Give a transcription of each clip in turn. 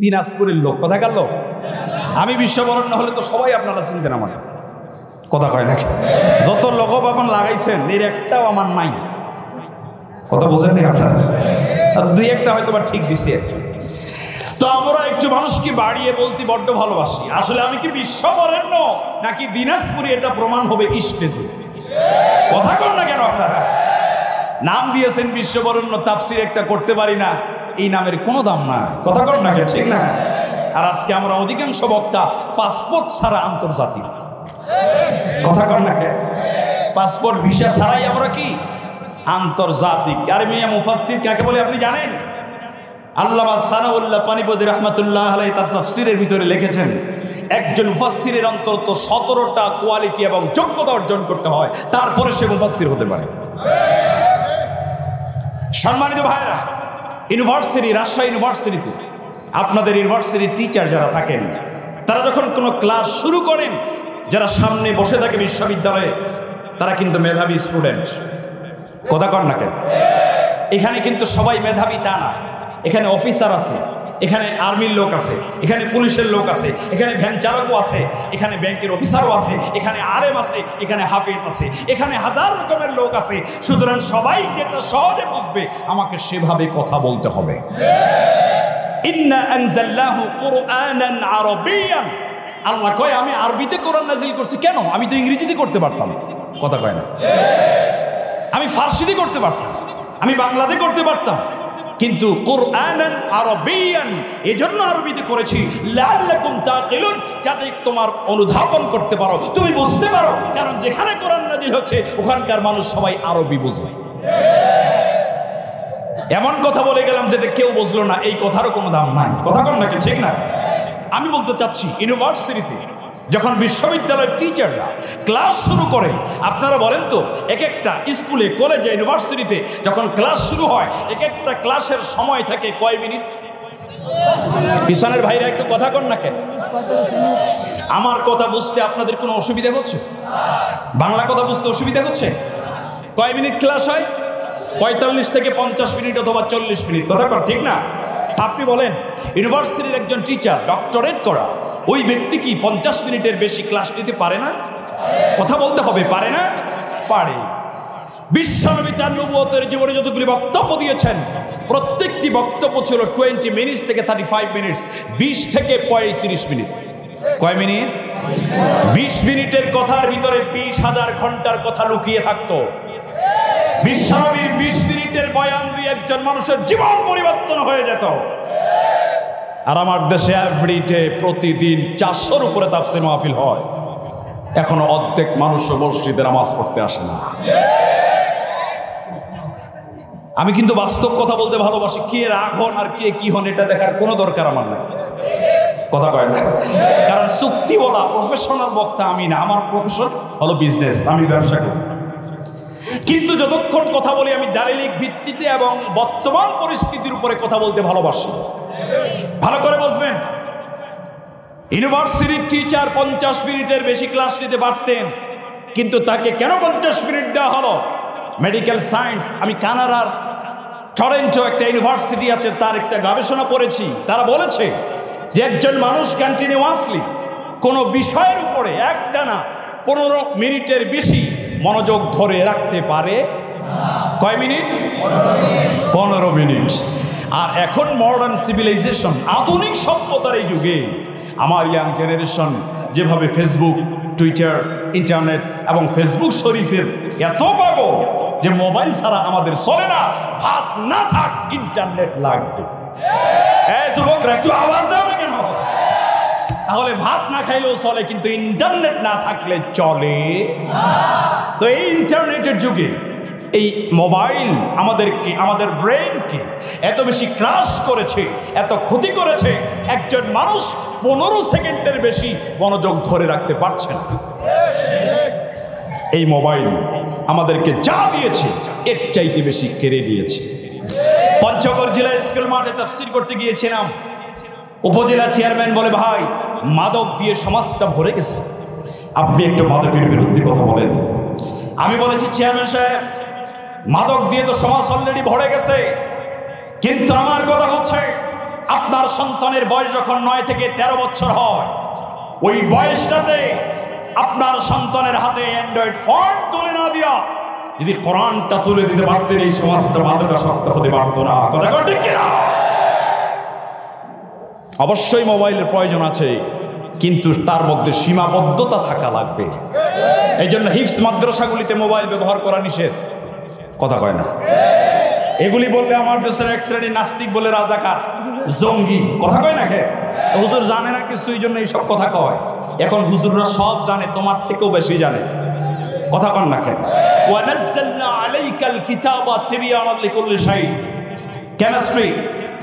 দিনাজপুরের লোক, কোথাকার লোক? আমি বিশ্ববরণ্য হলে তো সবাই আপনারা চিনতেন আমার, কথা কয় নাকি? যত লোক আপন লাগাইছেন এর একটাও আমার নাই, কথা বোঝেন নি আপনারা? দুই একটা হয়তো বা ঠিক দিছি আর কি। তো আমরা একটু মানুষকে বাড়িয়ে বলতে বড্ড ভালোবাসি। আসলে আমি কি বিশ্ববরেণ্য নাকি দিনাজপুরি, এটা প্রমাণ হবে স্টেজে। কথা কন না কেন আপনারা? নাম দিয়েছেন বিশ্ববরেণ্য, তাফসির একটা করতে পারি না, এই নামের কোনো দাম নাই। কথা কন না কেন? ঠিক না? আর আজকে আমরা অধিকাংশ বক্তা পাসপোর্ট ছাড়া আন্তর্জাতিক, কথা কন না কেন? পাসপোর্ট ভিসা ছাড়াই আমরা কি আন্তর্জাতিক। আর মিয়া মুফাসসির কাকে বলে আপনি জানেন? আল্লামা সানাউল্লাহ পানিপতি রাহমাতুল্লাহ আলাইহি তার তাফসীরের ভিতরে লিখেছেন, একজন মুফাসসিরের অন্তত 17টা কোয়ালিটি এবং যোগ্যতা অর্জন করতে হয়, তারপরে সে মুফাসসির হতে পারে। সম্মানিত ভাইরা, ইউনিভার্সিটি, রাজশাহী ইউনিভার্সিটিতে আপনাদের ইউনিভার্সিটির টিচার যারা থাকেন, তারা যখন কোনো ক্লাস শুরু করেন, যারা সামনে বসে থাকে বিশ্ববিদ্যালয়ে, তারা কিন্তু মেধাবী স্টুডেন্ট। কথা কন না কেন? এখানে কিন্তু সবাই মেধাবী তা না। এখানে অফিসার আছে, এখানে আর্মির লোক আছে, এখানে পুলিশের লোক আছে, এখানে ভ্যান চালকও আছে, এখানে ব্যাংকের অফিসারও আছে, এখানে আলেম আছে, এখানে হাফেজ আছে, এখানে হাজার রকমের লোক আছে। সুতরাং সবাই যেটা সহজে বুঝবে আমাকে সেভাবে কথা বলতে হবে। ইন্না আনজালনাহু কুরআনান আরাবিয়ান, আল্লাহ কয় আমি আরবিতে কোরআন নাজিল করছি। কেন? আমি তো ইংরেজিতে করতে পারতাম, কথা কয় না? আমি ফার্সিতে করতে পারতাম, আমি বাংলাতে করতে পারতাম, কিন্তু কুরআনান আরাবিয়ান এজন্য আরবিতে করেছি, লাআল্লাকুম তাকিলুন, যাতে তোমার অনুধাবন করতে পারো, তুমি বুঝতে পারো। কারণ যেখানে কোরআন নাজিল হচ্ছে ওখানকার মানুষ সবাই আরবি বোঝে। এমন কথা বলে গেলাম যেটা কেউ বুঝলো না, এই কথারও কোনো দাম নাই। কথা কন নাকি? ঠিক না? আমি বলতে চাচ্ছি, ইউনিভার্সিটিতে যখন বিশ্ববিদ্যালয়ের টিচাররা ক্লাস শুরু করে, আপনারা বলেন তো, এক একটা স্কুলে, কলেজে, ইউনিভার্সিটিতে যখন ক্লাস শুরু হয়, এক একটা ক্লাসের সময় থাকে কয় মিনিট? পিছনের ভাইরা একটু কথা কন না কেন? আমার কথা বুঝতে আপনাদের কোনো অসুবিধা হচ্ছে? বাংলা কথা বুঝতে অসুবিধা হচ্ছে? কয় মিনিট ক্লাস হয়? 45 থেকে 50 মিনিট অথবা 40 মিনিট। কথা কন, ঠিক না? আপনি বলেন, ইউনিভার্সিটির একজন টিচার ডক্টরেট করা ওই ব্যক্তি কি 50 মিনিটের বেশি ক্লাস নিতে পারে না? কথা বলতে হবে, পারে না? পারে। বিশ্বনবী তার নবুয়তের জীবনে যতগুলি বক্তব্য দিয়েছেন, প্রত্যেকটি বক্তব্য ছিল 20 মিনিট থেকে 35 মিনিট, 20 থেকে 35 মিনিট। কয় মিনিট? 20 মিনিটের কথার ভিতরে 20,000 ঘন্টার কথা লুকিয়ে থাকতো। বিশ্বনবীর 20 মিনিটের বয়ান দিয়ে একজন মানুষের জীবন পরিবর্তন হয়ে যেত। আর আমার দেশে এভরিডে প্রতিদিন 400-র উপরে তাফসীর মাহফিল হয়, এখনো অর্ধেক মানুষও মসজিদে নামাজ পড়তে আসে না। আমি কিন্তু বাস্তব কথা বলতে ভালোবাসি। কে রাগ হন আর কে কি হন এটা দেখার কোনো দরকার আমার নাই, কথা কয় না? কারণ চুক্তি বলা প্রফেশনাল বক্তা আমি না, আমার প্রফেশন হলো বিজনেস, আমি ব্যবসা করি। কিন্তু যতক্ষণ কথা বলি আমি দালিলিক ভিত্তিতে এবং বর্তমান পরিস্থিতির উপরে কথা বলতে ভালোবাসি। ভালো করে বুঝবেন, ইউনিভার্সিটির টিচার 50 মিনিটের বেশি ক্লাস নিতে পারতেন, কিন্তু তাকে কেন 50 মিনিট দেওয়া হলো? মেডিকেল সায়েন্স, আমি কানাডার টরেন্টো একটা ইউনিভার্সিটি আছে, তার একটা গবেষণা পড়েছি। তারা বলেছে যে একজন মানুষ কন্টিনিউয়াসলি কোনো বিষয়ের উপরে একটানা 15 মিনিটের বেশি মনোযোগ ধরে রাখতে পারে। কয় মিনিট? 15 মিনিট। আর এখন মডার্ন সিভিলাইজেশন, আধুনিক সভ্যতার এই যুগে আমার ইয়াং জেনারেশন যেভাবে ফেসবুক, টুইটার, ইন্টারনেট এবং ফেসবুক শরীফের এত পাগল যে মোবাইল ছাড়া আমাদের চলে না। ভাত না থাক, ইন্টারনেট লাগবে। যুবকরা একটু আওয়াজ দাও না কেন? তাহলে ভাত না খাইলেও চলে, কিন্তু ইন্টারনেট না থাকলে চলে। তো এই ইন্টারনেটের যুগে এই মোবাইল আমাদেরকে, আমাদের ব্রেনকে এত বেশি ক্রাশ করেছে, এত ক্ষতি করেছে, একজন মানুষ 15 সেকেন্ডের বেশি মনোযোগ ধরে রাখতে পারছে না। এই মোবাইল আমাদেরকে যা দিয়েছে এর চাইতে বেশি কেড়ে নিয়েছে। পঞ্চগড় জেলা স্কুল মাঠে তাফসীর করতে গিয়েছিলাম। উপজেলা চেয়ারম্যান বলে, ভাই মাদক দিয়ে সমাজটা ভরে গেছে, আপনি একটু মাদকের বিরুদ্ধে কথা বলেন। আমি বলেছি, চেয়ারম্যান সাহেব, মাদক দিয়ে তো সমাজ অলরেডি ভরে গেছে, কিন্তু আমার কথা হচ্ছে আপনার সন্তানের বয়স যখন 9 থেকে 13 বছর হয়, ওই বয়সটাতে আপনার সন্তানের হাতে অ্যান্ড্রয়েড ফোন তুলে না দিয়া যদি কোরআনটা তুলে দিতে পারতেন, এই সমাজটা মাদকাসক্ত হতে পারত না। কথা ঠিক কিনা? অবশ্যই মোবাইলের প্রয়োজন আছে, কিন্তু তার মধ্যে সীমাবদ্ধতা থাকা লাগবে। এই জন্য হিফজ মাদ্রাসাগুলিতে মোবাইল ব্যবহার করা নিষেধ। কথা কয় না? এগুলি বললে আমার দেশের এক শ্রেণী নাস্তিক বলে রাজাকার, জঙ্গি। কথা কয় না কে? হুজুর জানে না কিছু, এই জন্য এইসব কথা কয়। এখন হুজুররা সব জানে, তোমার থেকেও বেশি জানে। কথা কন না কেন? ওয়ানাজ্জালনা আলাইকাল কিতাবা তিবয়ানান লিকুল্লি শাই। Chemistry,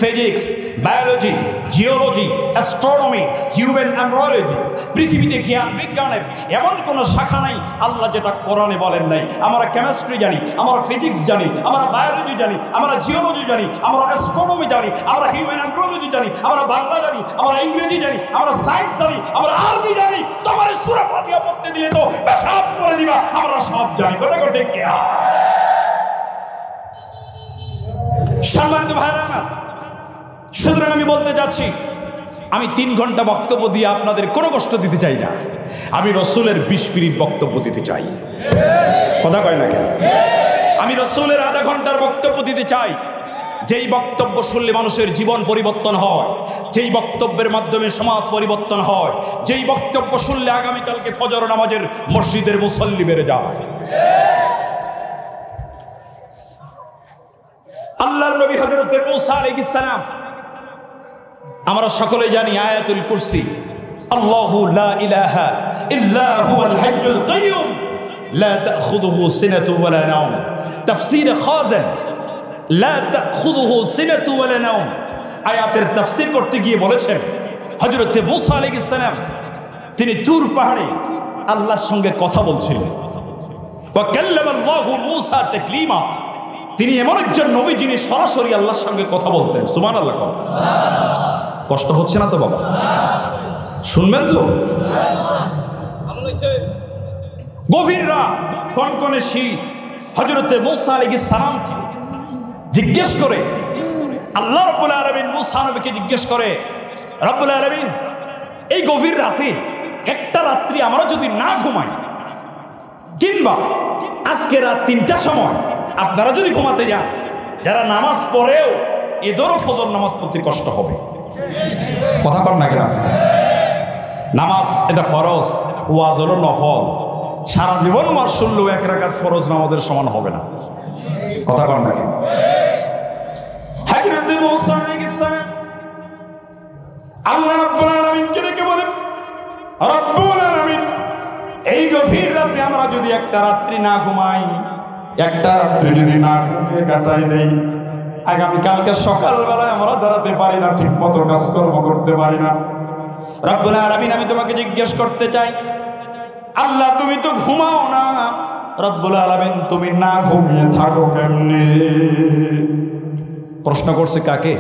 physics, biology, geology, astronomy, human embryology, পৃথিবীতে জ্ঞান বিজ্ঞানের এমন কোন শাখা নাই আল্লাহ যেটা কোরআনে বলেন নাই। আমরা কেমিস্ট্রি জানি, আমরা ফিজিক্স জানি, আমরা বায়োলজি জানি, আমরা জিওলজি জানি, আমরা অ্যাস্ট্রোনমি জানি, আমরা হিউম্যান এমব্রিওলজি জানি, আমরা বাংলা জানি, আমরা ইংরেজি জানি, আমরা সায়েন্স জানি, আমরা আরবি জানি। তোমার সূরা ফাতিহা পড়তে দিলে তো পেশাব করে দিবা। আমরা সব জানি। কথা কও ঠিক কিনা? সম্মানিত ভাইরা আমার, সুতরাং আমি বলতে যাচ্ছি, আমি 3 ঘন্টা বক্তব্য দিয়ে আপনাদের কোনো কষ্ট দিতে চাই না। আমি রসুলের 20 মিনিট বক্তব্য দিতে চাই। কথা কয় না কেন? আমি রসুলের আধা ঘন্টার বক্তব্য দিতে চাই, যেই বক্তব্য শুনলে মানুষের জীবন পরিবর্তন হয়, যেই বক্তব্যের মাধ্যমে সমাজ পরিবর্তন হয়, যেই বক্তব্য শুনলে আগামীকালকে ফজর নামাজের মসজিদের মুসল্লি বেড়ে যায়। আল্লাহর নবী হযরত মূসা আলাইহিস সালাম, আমরা সকলেই জানি আয়াতুল কুরসি, আল্লাহু লা ইলাহা ইল্লা হুয়াল হাইয়ুল কাইয়ুম লা তাখুযুহু সিনাতু ওয়ালা নাওম। তাফসীর খাজান, লা তাখুযুহু সিনাতু ওয়ালা নাওম। আয়াতের তাফসীর করতে গিয়ে বলেছেন, হযরত মূসা আলাইহিস সালাম তিনি তুর পাহাড়ে আল্লাহর সঙ্গে কথা বলছিলেন। ওয়া কাল্লামাল্লাহু মূসা তাকলিমা। তিনি এমন একজন নবী যিনি সরাসরি আল্লাহর সঙ্গে কথা বলতেন। সুবহানাল্লাহ। কষ্ট হচ্ছে না তো বাবা? শুনবেন তো? গভীর রাত, কনকনে শীত, হযরত মূসা আলাইহিস সালামকে জিজ্ঞেস করে আল্লাহ রাব্বুল আলামিন মূসা নবীকে জিজ্ঞেস করে, রব্বুল আলামিন এই গভীর রাতে একটা রাত্রি আমরা যদি না ঘুমাই, কিংবা আজকে রাত 3টার সময় আপনারা যদি ঘুমাতে যান, যারা নামাজ পড়েও এদেরও ফজর নামাজ পড়তে কষ্ট হবে। কথা কর না কেন? নামাজ এটা ফরজ, ওয়াজ হলো নফল। সারা জীবন ওয়াজ শুনলেও 1 রাকাত ফরজ নামাজের সমান হবে না। কথা কর না কেন? হযরত মূসা আলাইহিস সালাম আল্লাহ রাব্বুল আলামিনকে ডেকে বলেন, রব্বুল আলামিন এই গভীর রাতে আমরা যদি একটা রাত্রি না ঘুমাই, একটা রাত্রি যদি না ঘুমিয়ে কাটাই দেই, আগামীকালকে সকালবেলায় আমরা দাঁড়াতে পারি না, ঠিক মতো কাজকর্ম করতে পারি না। রব্বুল আলামিন আমি তোমাকে জিজ্ঞেস করতে চাই, আল্লাহ তুমি তো ঘুমাও না, রব্বুল আলামিন তুমি না ঘুমিয়ে থাকো কেমনে? প্রশ্ন করছে কাকে?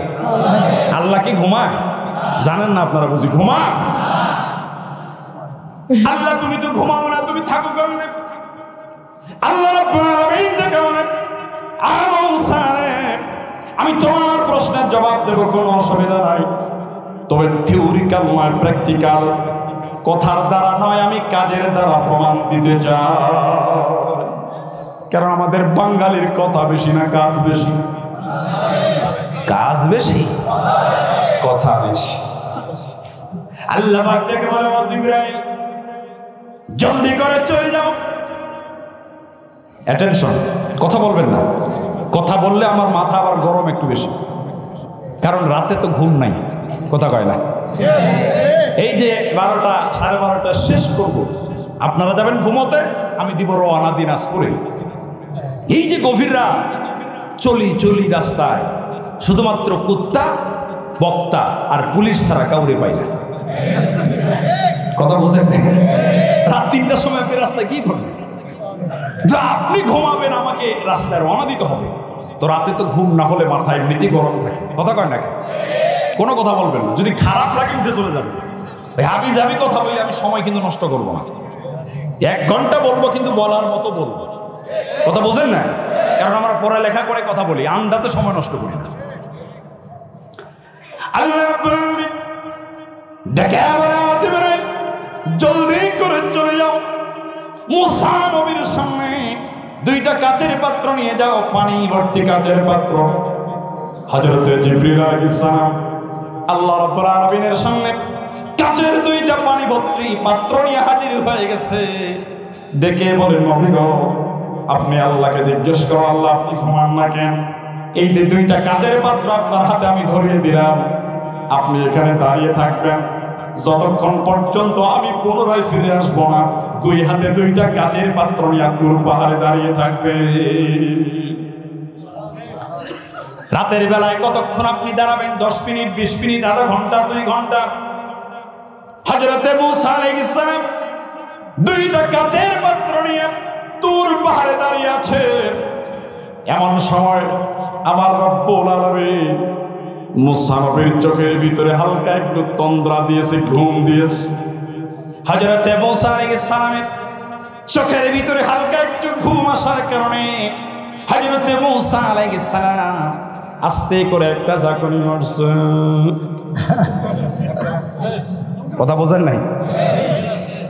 আল্লাহ কি ঘুমায়? জানেন না আপনারা? বুঝি ঘুমায়? আল্লাহ তুমি তো ঘুমাও না, তুমি থাকো কেমনে? আল্লাহ রাব্বুল আলামিন ডেকে বলেন, মূসা রে, আমি তোমার প্রশ্নের জবাব দেব, কোনো অসুবিধা নাই, তবে থিওরিক্যাল নয়, প্র্যাকটিক্যাল। কথার দ্বারা নয়, আমি কাজের দ্বারা প্রমাণ দিতে চাই। কারণ আমাদের বাঙালির কথা বেশি না কাজ বেশি? কাজ বেশি, কথা বেশি। আল্লাহ পাক ডেকে বলে, ও জিবরাইল জলদি করে চলে যাও। অ্যাটেনশন, কথা বলবেন না। কথা বললে আমার মাথা আবার গরম একটু বেশি, কারণ রাতে তো ঘুম নাই। কথা কয় না? এই যে 12টা 12:30 শেষ করব, আপনারা যাবেন ঘুমোতে, আমি দিব রওনা দিনাজপুরে। এই যে গভীর রাত, চলি রাস্তায়, শুধুমাত্র কুত্তা, বক্তা আর পুলিশ ছাড়া কাউরে পাই না। কথা বুঝেন? রাত 3টার সময় আপনি রাস্তায় কি করবেন? যা আপনি ঘুমাবেন, আমাকে রাস্তায় রওনা দিতে হবে। তো রাতে তো ঘুম না হলে মাথা এমনিতেই গরম থাকে। কথা কয় না? কোনো কথা বলবেন না, যদি খারাপ লাগে উঠে চলে যাবে। হাবি যাবি কথা বলি, আমি সময় কিন্তু নষ্ট করবো না। 1 ঘন্টা বলবো, কিন্তু বলার মতো বলবো। কথা বোঝেন না? কারণ আমরা পড়ালেখা করে কথা বলি, আন্দাজে সময় নষ্ট করি না। আল্লাহ রাব্বুল আলামিন ডেকে বলেন, জলদি করে চলে যাও, মূসা নবীর সামনে দুইটা কাচের পাত্র নিয়ে যাও, পানি ভর্তি কাচের পাত্র। হযরত জিবরিল আলাইহিস সালাম আল্লাহ রাব্বুল আলামিনের সামনে কাচের দুইটা পানি ভর্তি পাত্র নিয়ে হাজির হয়ে গেছে। ডেকে বলেন, নবী গো, আপনি আল্লাহকে জিজ্ঞেস করুন, আল্লাহ আপনি ঘুমান না কেন? এই যে দুইটা কাচের পাত্র আপনার হাতে আমি ধরিয়ে দিলাম, আপনি এখানে দাঁড়িয়ে থাকবেন যতক্ষণ পর্যন্ত আমি পুনরায় ফিরে আসবো না। দুই হাতে দুইটা কাচের পাত্র নিয়ে তুর পাহাড়ে দাঁড়িয়ে থাকবে। রাতের বেলায় কতক্ষণ আপনি দাঁড়াবেন? 10 মিনিট, 20 মিনিট, আধা ঘন্টা, 2 ঘন্টা। হযরতে মূসা আলাইহিস সালাম দুইটা কাচের পাত্র নিয়ে তুর পাহাড়ে দাঁড়িয়ে আছে। এমন সময় আমার রব্বুল আলামিন মূসা নবীর চোখের ভিতরে হালকা একটু তন্দ্রা দিয়েছে, ঘুম দিয়েছে। হযরতে মূসা আলাইহিস সালামের চোখের ভিতরে হালকা একটু ঘুম আসার কারণে হযরতে মূসা আলাইহিস সালাম আস্তে করে একটা ঝাঁকুনি মারছে। কথা বোঝেন নাই?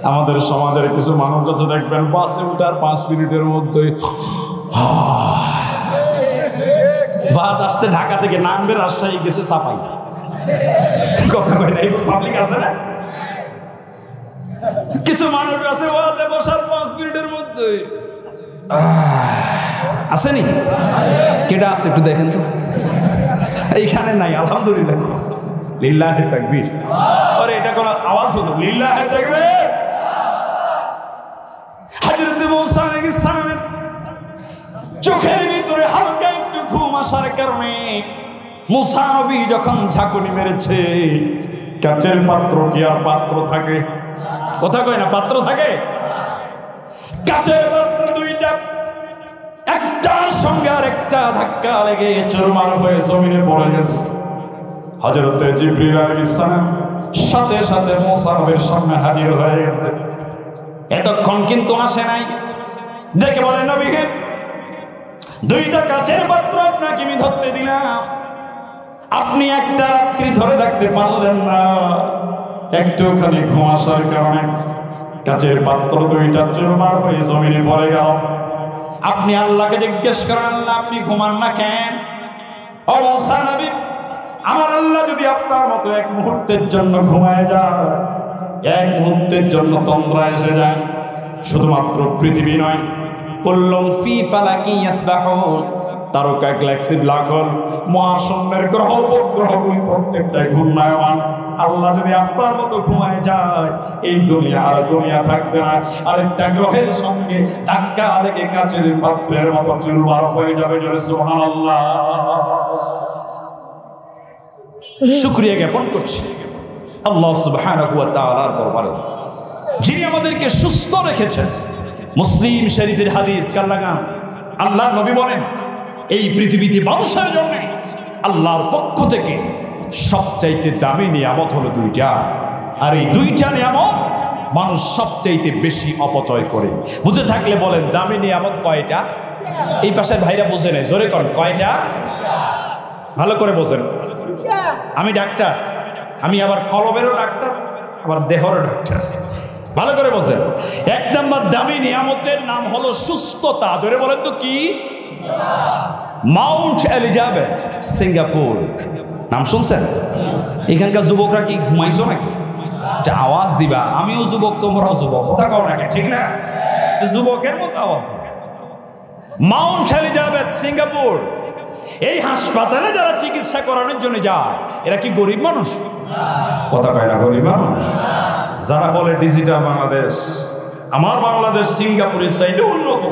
আমাদের সমাজের কিছু মানুষ আছে, দেখবেন বাসে উঠার 5 মিনিটের মধ্যে বাস আসছে ঢাকা থেকে, নামবে রাজশাহী, গেছে চাপাই। কথা কই নাই? পাবলিক আছে না, কিছু মানুষ আছে ওয়াজে বসার 5 মিনিটের মধ্যে আসেনি? কেডা আছে একটু দেখেন তো। এইখানে নাই, আলহামদুলিল্লাহ, লিল্লাহি তাকবীর। আরে এটা কোন আওয়াজ হলো? লিল্লাহি তাকবীর। হযরত মূসা আলাইহিস সালামের চোখের ভিতরে হালকা একটু ঘুম আসার কারণে মূসা নবী যখন ঝাঁকুনি মেরেছে, কাচের পাত্র কি আর পাত্র থাকে? কথা কয় না, পাত্র থাকে? কাচের পাত্র দুইটা একটার সঙ্গে আর একটা ধাক্কা লেগে চুরমার হয়ে জমিনে পড়ে গেছে। হযরত জিবরিল আলাইহিস সালাম সাথে সাথে মূসা নবীর সামনে হাজির হয়ে গেছে। এতক্ষণ কিন্তু আসে নাই। দেখে বলে, নবী হে, দুইটা কাচের পাত্র আপনাকে আমি ধরতে দিলাম, আপনি একটা রাত্রি ধরে থাকতে পারলেন না। একটুখানি ঘুম আসার কারণে কাচের পাত্র দুইটা চুরমার হয়ে জমিনে পড়ে গেল। আপনি আল্লাহকে জিজ্ঞেস করেন, আল্লাহ আপনি ঘুমান না কেন? ও মূসা নবী, আমার আল্লাহ যদি আপনার মতো এক মুহূর্তের জন্য ঘুমায় যায়, এক মুহূর্তের জন্য তন্দ্রা এসে যায়, শুধুমাত্র পৃথিবী নয়, কুল্লুম ফি ফালাকি ইয়াসবাহুন, তারকা গ্যালাক্সি, ব্ল্যাক হোল, মহাশূন্যের গ্রহ উপগ্রহগুলি প্রত্যেকটাই ঘূর্ণায়মান। আল্লাহ যদি আপনার মতো ঘুমায় যায়, এই দুনিয়া আর দুনিয়া থাকবে না। আরেকটা গ্রহের সঙ্গে ধাক্কা লেগে কাচের পাত্রের মতো চুরমার হয়ে যাবে। জোরে সুবহানাল্লাহ। শুকরিয়া জ্ঞাপন করছি আল্লাহ সুবহানাহু ওয়া তাআলার দরবারে, যিনি আমাদেরকে সুস্থ রেখেছেন। মুসলিম শরীফের হাদিস, কার লাগান? আল্লাহর নবী বলেন, এই পৃথিবীতে মানুষের জন্য আল্লাহর পক্ষ থেকে সবচাইতে দামি নিয়ামত হলো দুইটা, আর এই দুইটা নিয়ামত মানুষ সবচাইতে বেশি অপচয় করে। বুঝে থাকলে বলেন, দামি নিয়ামত কয়টা? এই পাশের ভাইরা বুঝে নেই, জোরে করেন, কয়টা? ভালো করে বোঝেন। আমি ডাক্তার, আমি আবার কলমেরও ডাক্তার, আবার দেহরও ডাক্তার। ভালো করে বোঝেন। 1 নম্বর দামি নিয়ামতের নাম হলো সুস্থতা। ধরে বলেন তো কি? মাউন্ট এলিজাবেথ, সিঙ্গাপুর, নাম শুনছেন? এখানকার যুবকরা কি ঘুমাইছো নাকি? আওয়াজ দিবা, আমিও যুবক, তোমরাও যুবক, কথা কও নাকি? ঠিক না? যুবকের মতো আওয়াজ দিবা। মাউন্ট এলিজাবেথ, সিঙ্গাপুর, এই হাসপাতালে যারা চিকিৎসা করানোর জন্য যায়, এরা কি গরিব মানুষ? কথা কয় না, গরিব মানুষ। যারা বলে ডিজিটাল বাংলাদেশ, আমার বাংলাদেশ সিঙ্গাপুরের চাইতে উন্নত,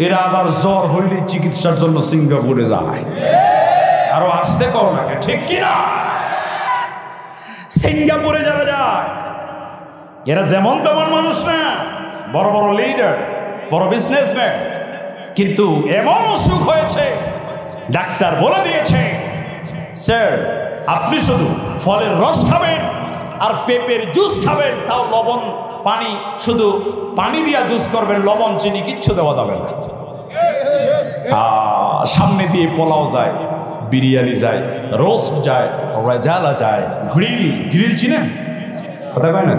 এরা আবার জ্বর হইলে চিকিৎসার জন্য সিঙ্গাপুরে যায়। আরো আসতে কও নাকি? ঠিক কিনা? সিঙ্গাপুরে যারা যায়, এরা যেমন তেমন মানুষ না, বড় বড় লিডার, বড় বিজনেসম্যান। কিন্তু এমন অসুখ হয়েছে, ডাক্তার বলে দিয়েছে, স্যার আপনি শুধু ফলের রস খাবেন আর পেঁপের জুস খাবেন, তাও লবণ পানি, শুধু পানি দিয়া জুস করবেন, লবণ চিনি কিচ্ছু দেওয়া যাবে না। সামনে দিয়ে পোলাও যায়, বিরিয়ানি যায়, রোস্ট যায়, রেজালা যায়, গ্রিল। গ্রিল চিনেন? কথা কয় না,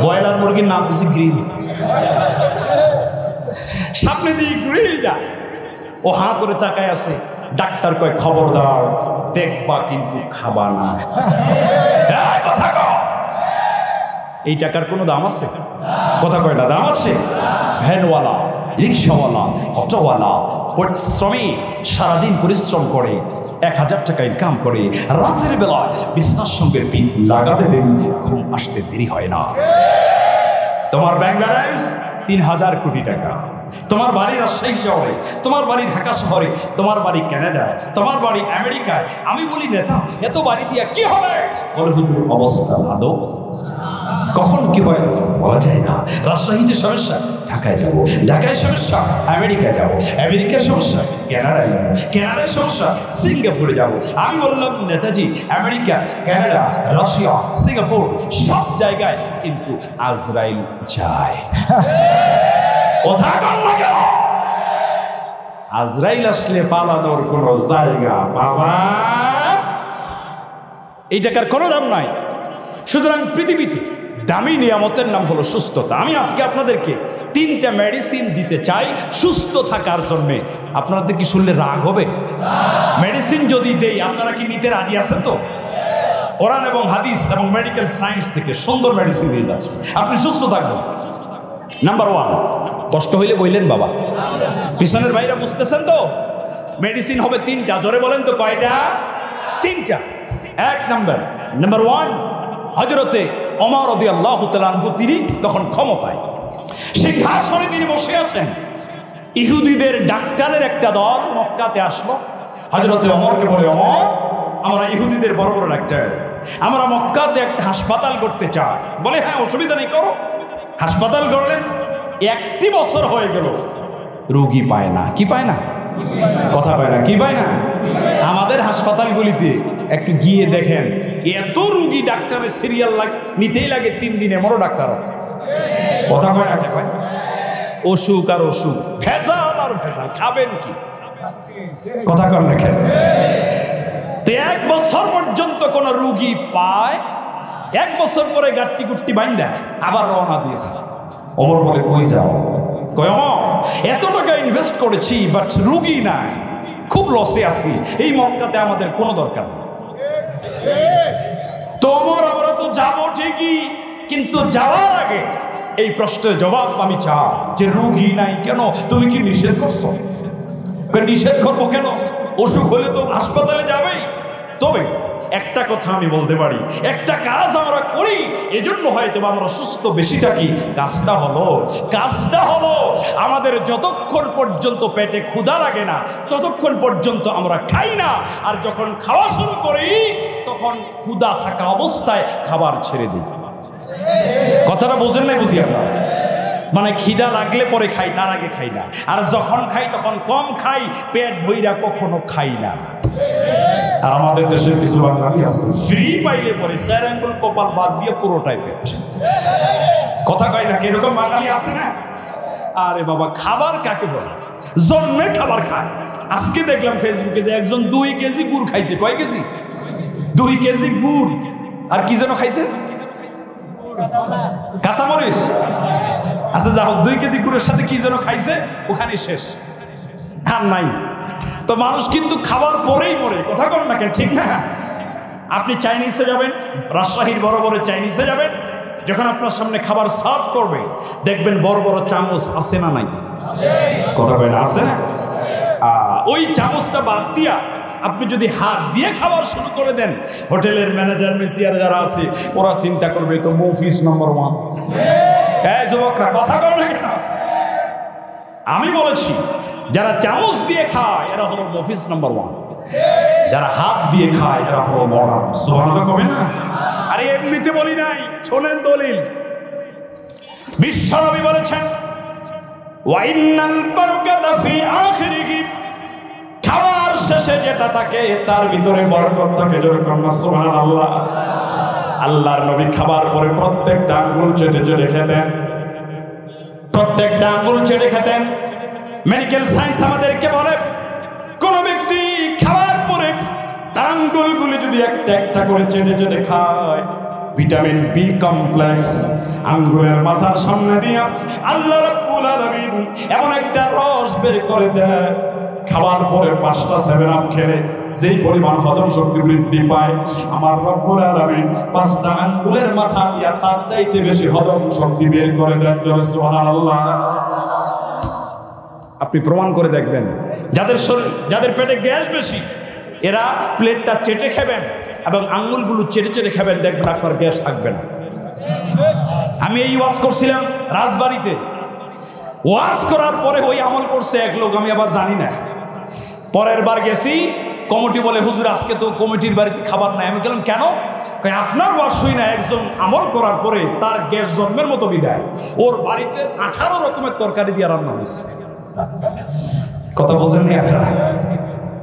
ব্রয়লার মুরগির নাম দিচ্ছে গ্রিল। সামনে দিয়ে গ্রিল যায়, ও হাঁ করে তাকায় আছে। ডাক্তার কয় খবরদার, দেখবা কিন্তু খাবা না। কথা কয়, এই টাকার কোনো দাম আছে? কথা কয় না, দাম আছে? ভ্যানওয়ালা, রিক্সাওয়ালা, অটোওয়ালা শ্রমিক সারাদিন পরিশ্রম করে 1000 টাকা ইনকাম করে, রাতের বেলায় বিছানার সঙ্গে পিঠ লাগাতে দেরি, ঘুম আসতে দেরি হয় না। তোমার ব্যাংক ব্যালেন্স 3000 কোটি টাকা, তোমার বাড়ি রাজশাহী শহরে, তোমার বাড়ি ঢাকা শহরে, তোমার বাড়ি কানাডায়, তোমার বাড়ি আমেরিকায়। আমি বলি নেতা, এত বাড়ি দিয়া কি হবে? বলে হুজুর অবস্থা ভালো, কখন কি হয় বলা যায় না। রাজশাহীতে সমস্যা, ঢাকায় যাবো, ঢাকায় সমস্যা, আমেরিকায় যাবো, আমেরিকার সমস্যা, কানাডায় যাবো, কানাডার সমস্যা, সিঙ্গাপুরে যাবো। আমি বললাম Netaji, America, Canada, Russia, Singapore সব জায়গায় কিন্তু আজরাইল যায়। কথা কন না কেন? আজরাইল আসলে পালানোর কোনো জায়গা বাবা, এই টাকার কোনো দাম নাই। সুতরাং পৃথিবীতে দামি নিয়ামতের নাম হলো সুস্থতা। আমি আজকে আপনাদেরকে 3টা মেডিসিন দিতে চাই সুস্থ থাকার জন্য। আপনাদের কি শুনলে রাগ হবে? মেডিসিন যদি দেই আপনারা কি নিতে রাজি আছেন তো? কোরআন এবং হাদিস এবং মেডিকেল সায়েন্স থেকে সুন্দর মেডিসিন দিয়ে যাচ্ছে, আপনি সুস্থ থাকবেন। নাম্বার 1, কষ্ট হইলে বললেন বাবা। পিছনের ভাইরা বুঝতেছেন তো? মেডিসিন হবে 3টা, জোরে বলেন তো কয়টা? 3টা। 1 নাম্বার 1, হযরতে ওমর রাদিয়াল্লাহু তাআলা আনহু, তিনি তখন ক্ষমতায়, সিংহাসনে তিনি বসে আছেন। ইহুদিদের ডাক্তারের একটা দল মক্কাতে আসলো। হযরতে ওমরকে বলে, ওমর, আমরা ইহুদিদের বড় বড় ডাক্তার, আমরা মক্কাতে একটা হাসপাতাল করতে চাই। বলে হ্যাঁ, অসুবিধা নেই, করো। হাসপাতাল করলেন। 1 বছর হয়ে গেল, রোগী পায় না। কি পায় না? কথা পায় না। কি পায় না? আমাদের হাসপাতালগুলিতে একটু গিয়ে দেখেন, এত রোগী, ডাক্তারের সিরিয়াল নিতেই লাগে 3 দিন। এমনও ডাক্তার আছে। কথা কয় না? ভাই, অসুখ আর অসুখ, ভেজাল আর ভেজাল, খাবেন কি? কথা কর না কেন? 1 বছর পর্যন্ত কোন রোগী পায়। 1 বছর পরে গাট্টি গুট্টি বাইন্দা আবার রওনা দিয়েছে। ওমর বলে, কই যাও? কয়, ওমর, এত টাকা ইনভেস্ট করেছি, বাট রুগী নাই, খুব লসে আছি, এই মক্কাতে আমাদের কোনো দরকার নেই। তো ওমর, আমরা তো যাবো ঠিকই, কিন্তু যাওয়ার আগে এই প্রশ্নের জবাব আমি চাই যে রুগী নাই কেন? তুমি কি নিষেধ করছো? নিষেধ করবো কেন? অসুখ হলে তো হাসপাতালে যাবেই। তবে একটা কথা আমি বলতে পারি, একটা কাজ আমরা করি, এজন্য হয়তো আমরা সুস্থ বেশি থাকি। কাজটা হলো আমাদের যতক্ষণ পর্যন্ত পেটে ক্ষুধা লাগে না ততক্ষণ পর্যন্ত আমরা খাই না, আর যখন খাওয়া শুরু করি তখন ক্ষুধা থাকা অবস্থায় খাবার ছেড়ে দিই। কথাটা বোঝেন নাই? বুঝি আপনারা? মানে খিদা লাগলে পরে খাই, তার আগে খাই না। আর যখন খাই তখন কম খাই, পেট ভইরা কখনো খাই না। আর আমাদের দেশের কিছু বাঙালি আছে, ফ্রি পাইলে পরে 4 আঙ্গুল কপাল বাদ দিয়ে পুরোটাই পেট। কথা কয় না? এরকম বাঙালি আছে না? আরে বাবা, খাবার কাকে বলে? জন্মের খাবার খায়। আজকে দেখলাম ফেসবুকে যে একজন 2 কেজি গুড় খাইছে। কয় কেজি? 2 কেজি গুড়। আর কি যেন খাইছে? কাঁচামরিচ। আচ্ছা, যা হোক, 2 কেজি গুড়ের সাথে কি যেন খাইছে, ওখানে শেষ, আর নাই। তো মানুষ কিন্তু খাবার পরেই মরে। কথা কর না কেন? ঠিক না? আপনি চাইনিজে যাবেন, রাজশাহীর বড় বড় চাইনিজে যাবেন, যখন আপনার সামনে খাবার সার্ভ করবে দেখবেন বড় বড় চামচ আছে না নাই? কথা কয় না? আছে না? ওই চামচটা বাদ দিয়া আপনি যদি হাত দিয়ে খাবার শুরু করে দেন, হোটেলের ম্যানেজার মেসিয়ার যারা আছে ওরা চিন্তা করবে তো মফিস নম্বর 1। এই যুবকরা, কথা কও না কেন? আমি বলেছি, যারা চামচ দিয়ে খায় এরা হলো মফিস নম্বর 1, যারা হাত দিয়ে খায় এরা হলো বড়। সুবহানাল্লাহ কবে না? আরে এমনিতে বলি নাই, শোনেন দলিল। বিশ্বনবী বলেছেন, ওয়াইনাল বারাকাতা ফি আখিরিহি, খাওয়ার শেষে যেটা থাকে তার ভিতরে বরকত থাকে। যেরকম সুবহানাল্লাহ। আল্লাহর নবী খাবার পরে প্রত্যেকটা আঙ্গুল চেটে চেটে খেতেন, প্রত্যেকটা আঙ্গুল চেটে খেতেন। মেডিকেল সায়েন্স আমাদেরকে বলে, কোন ব্যক্তি খাবার পরে তার আঙ্গুলগুলি যদি একটা একটা করে চেটে চেটে খায়, ভিটামিন বি কমপ্লেক্স আঙ্গুলের মাথার সামনে দিয়া আল্লাহ রাব্বুল আলামিন এমন একটা রস বের করে দেয়, খাওয়ার পরে 5টা 7 আপ খেলে যেই পরিমাণ হজম শক্তি বৃদ্ধি পায়, আমার রব্বুল আলামিন 5টা আঙ্গুলের মাথা দিয়া তার চাইতে বেশি হজম শক্তি বের করে দেন। সুবহানাল্লাহ। আপনি প্রমাণ করে দেখবেন, যাদের পেটে গ্যাস বেশি এরা প্লেটটা চেটে খাবেন এবং আঙ্গুলগুলো চেটে চেটে খাবেন, দেখবেন আপনার গ্যাস থাকবে না। আমি এই ওয়াজ করছিলাম রাজবাড়িতে, ওয়াজ করার পরে ওই আমল করছে এক লোক, আমি আবার জানি না। পরের বার গেছি, কমিটি বলে হুজুর আজকে তো কমিটির বাড়িতে খাবার নাই। আমি বললাম কেন? আপনার ওয়াজ শুই না, একজন আমল করার পরে তার গ্যাস জন্মের মতো বিদায়, ওর বাড়িতে 18 রকমের তরকারি দিয়ে রান্না হয়েছে। কথা বোঝেননি আপনারা?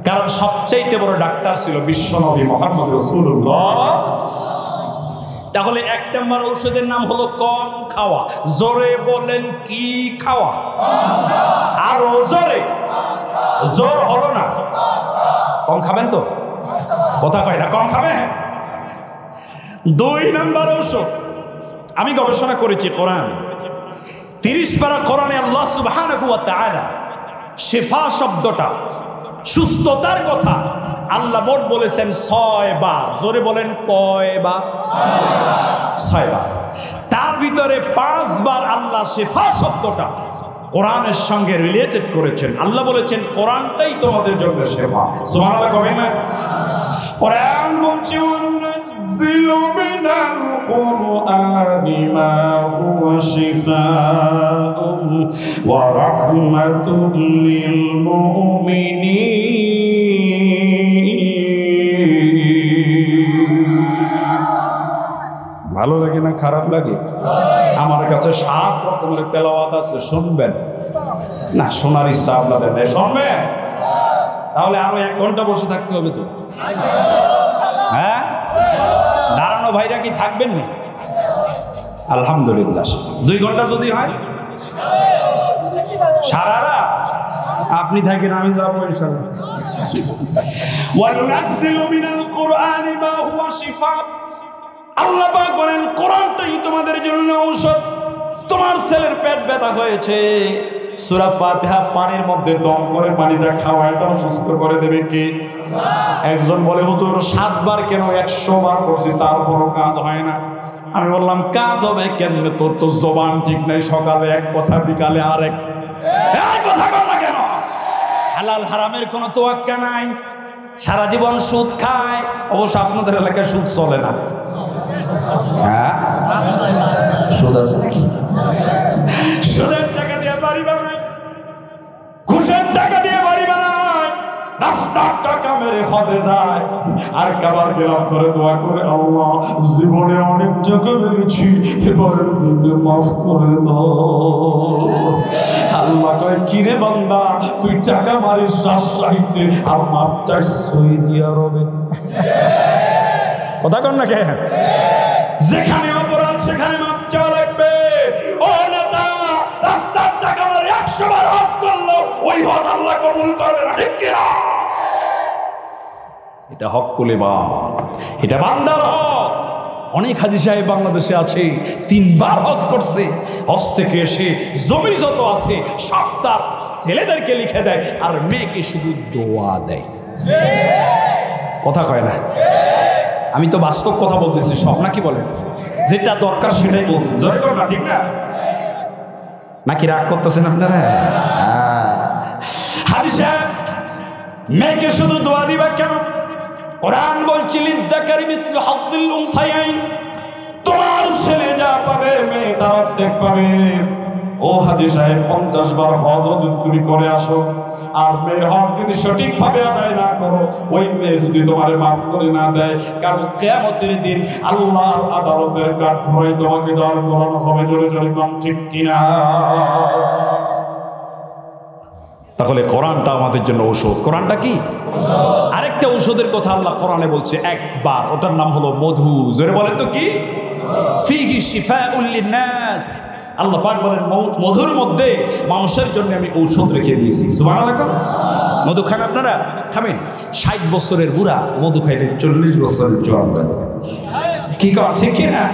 কারণ সবচাইতে বড় ডাক্তার ছিল বিশ্বনবী মুহাম্মদ রাসূলুল্লাহ। তাহলে 1 নম্বর ঔষধের নাম হলো কম খাওয়া। জোরে বলেন কি খাওয়া? আরো জোরে। জোর হলো না, কম খাবেন তো? কথা কয় না, কম খাবেন। 2 নম্বর ঔষধ, আমি গবেষণা করেছি, কোরআন 30 পারা কোরআনে আল্লাহ সুবহানাহু ওয়া তাআলা শিফা শব্দটা, সুস্থতার কথা আল্লাহ মোট বলেছেন 6 বার। জোরে বলেন কয় বার? 6 বার। তার ভিতরে 5 বার আল্লাহ শিফা শব্দটা কোরআনের সঙ্গে রিলেটেড করেছেন। আল্লাহ বলেছেন কোরআনটাই তোমাদের জন্য শিফা। সুবহানাল্লাহ কবেন না? কোরআন বলছে ওয়ানুনাজ্জিলু মিনাল কুরআনি মা হুয়া শিফাউন ওয়া রাহমাতুল লিল মুমিনিন। ভালো লাগে না খারাপ লাগে? আমার কাছে 7 রকমের তেলাওয়াত আছে, শুনবেন না? শোনার ইচ্ছা আপনাদের নেই, শুনবেন? তাহলে আরো 1 ঘন্টা বসে থাকতে হবে তো। হ্যাঁ, দাঁড়ানো ভাইরা কি থাকবেন না? আলহামদুলিল্লাহ। 2 ঘন্টা যদি হয়, সারা রাত আপনি থাকেন, আমি যাবো ইনশাআল্লাহ। ওয়ানুনাজ্জিলু মিনাল কুরআনি মা হুয়া শিফা। আল্লাহ পাক বলেন কোরআনটাই তোমাদের জন্য ঔষধ। তোমার ছেলের পেট ব্যথা হয়েছে, সূরা ফাতিহা পানির মধ্যে দম করে পানিটা খাওয়া, এটাও সুস্থ করে দেবে কি? একজন বলে হুজুর 7 বার কেন 100 বার করছি তারপরও কাজ হয় না। আমি বললাম কাজ হবে কেমনে? তোর তো জবান ঠিক নাই, সকালে এক কথা বিকালে আরেক কথা কর না কেন? হালাল হারামের কোনো তোয়াক্কা নাই, সারা জীবন সুদ খায়। অবশ্য আপনাদের এলাকায় সুদ চলে না। হ্যাঁ, সুদ আছে নাকি? সুদের টাকা দিয়ে বাড়ি বানায়, ঘুষের টাকা দিয়ে বাড়ি বানায়, রাস্তার টাকা মেরে হজে যায়, আর কাবার গেলাম করে দোয়া করে আল্লাহ জীবনে অনেক টাকা মেরেছি, এবারের দিনে মাফ করে দাও। আল্লাহ কয় কিরে বান্দা, তুই টাকা মারিস রাজশাহীতে আর মাপ চাস সৌদি আরবে। কথা কন না কে? যেখানে অপরাধ সেখানে মাপ চাওয়া লাগবে। ও নেতা, রাস্তার টাকা মারে 100 বার হজ করলো, ওই হজ আল্লাহ কবুল করবে না, ঠিক কিনা? এটা হক্কুল ইবাদ, এটা বান্দার হক। অনেক হাজী সাহেব বাংলাদেশে আছে, 3 বার হজ করছে, হজ থেকে এসে জমি যত আছে সব তার ছেলেদেরকে লিখে দেয়, আর মেয়েকে শুধু দোয়া দেয়। কথা কয় না? আমি তো বাস্তব কথা বলতেছি, সব নাকি বলে? যেটা দরকার সেটাই বলছি, জোরে কর না, ঠিক না? নাকি রাগ করতেছেন আপনারা? হাজী সাহেব মেয়েকে শুধু দোয়া দিবা কেন? কোরআন বলছে লিযযাকারি মিসলু হাযযিল উনসায়াইন, তোমার ছেলে যা পাবে মেয়ে তার অর্ধেক পাবে। ও হাজী সাহেব 50 বার হজ যদি তুমি করে আসো, আর মেয়ের হক যদি সঠিকভাবে আদায় না করো, ওই মেয়ে যদি তোমারে মাফ করে না দেয়, কাল কিয়ামতের দিন আল্লাহর আদালতের কাঠ ধরে তোমাকে দাঁড় করানো হবে। জোরে জোরে কোন ঠিক কিনা? তাহলে কোরআনটা আমাদের জন্য ঔষধ। কোরআনটা কি? আরেকটা ঔষধের কথা আল্লাহ কোরআনে বলছে একবার, ওটার নাম হলো মধু। জোরে বলেন তো কি? ফিহি শিফাউল লিন্নাস, আল্লাহ পাক বলেন মধুর মধ্যে মানুষের জন্য আমি ঔষধ রেখে দিয়েছি। সুবহানাল্লাহ। মধু খান আপনারা? খাবেন। 60 বছরের বুড়া মধু খাইলে 40 বছরের জোয়ান। কি কর ঠিক কি না?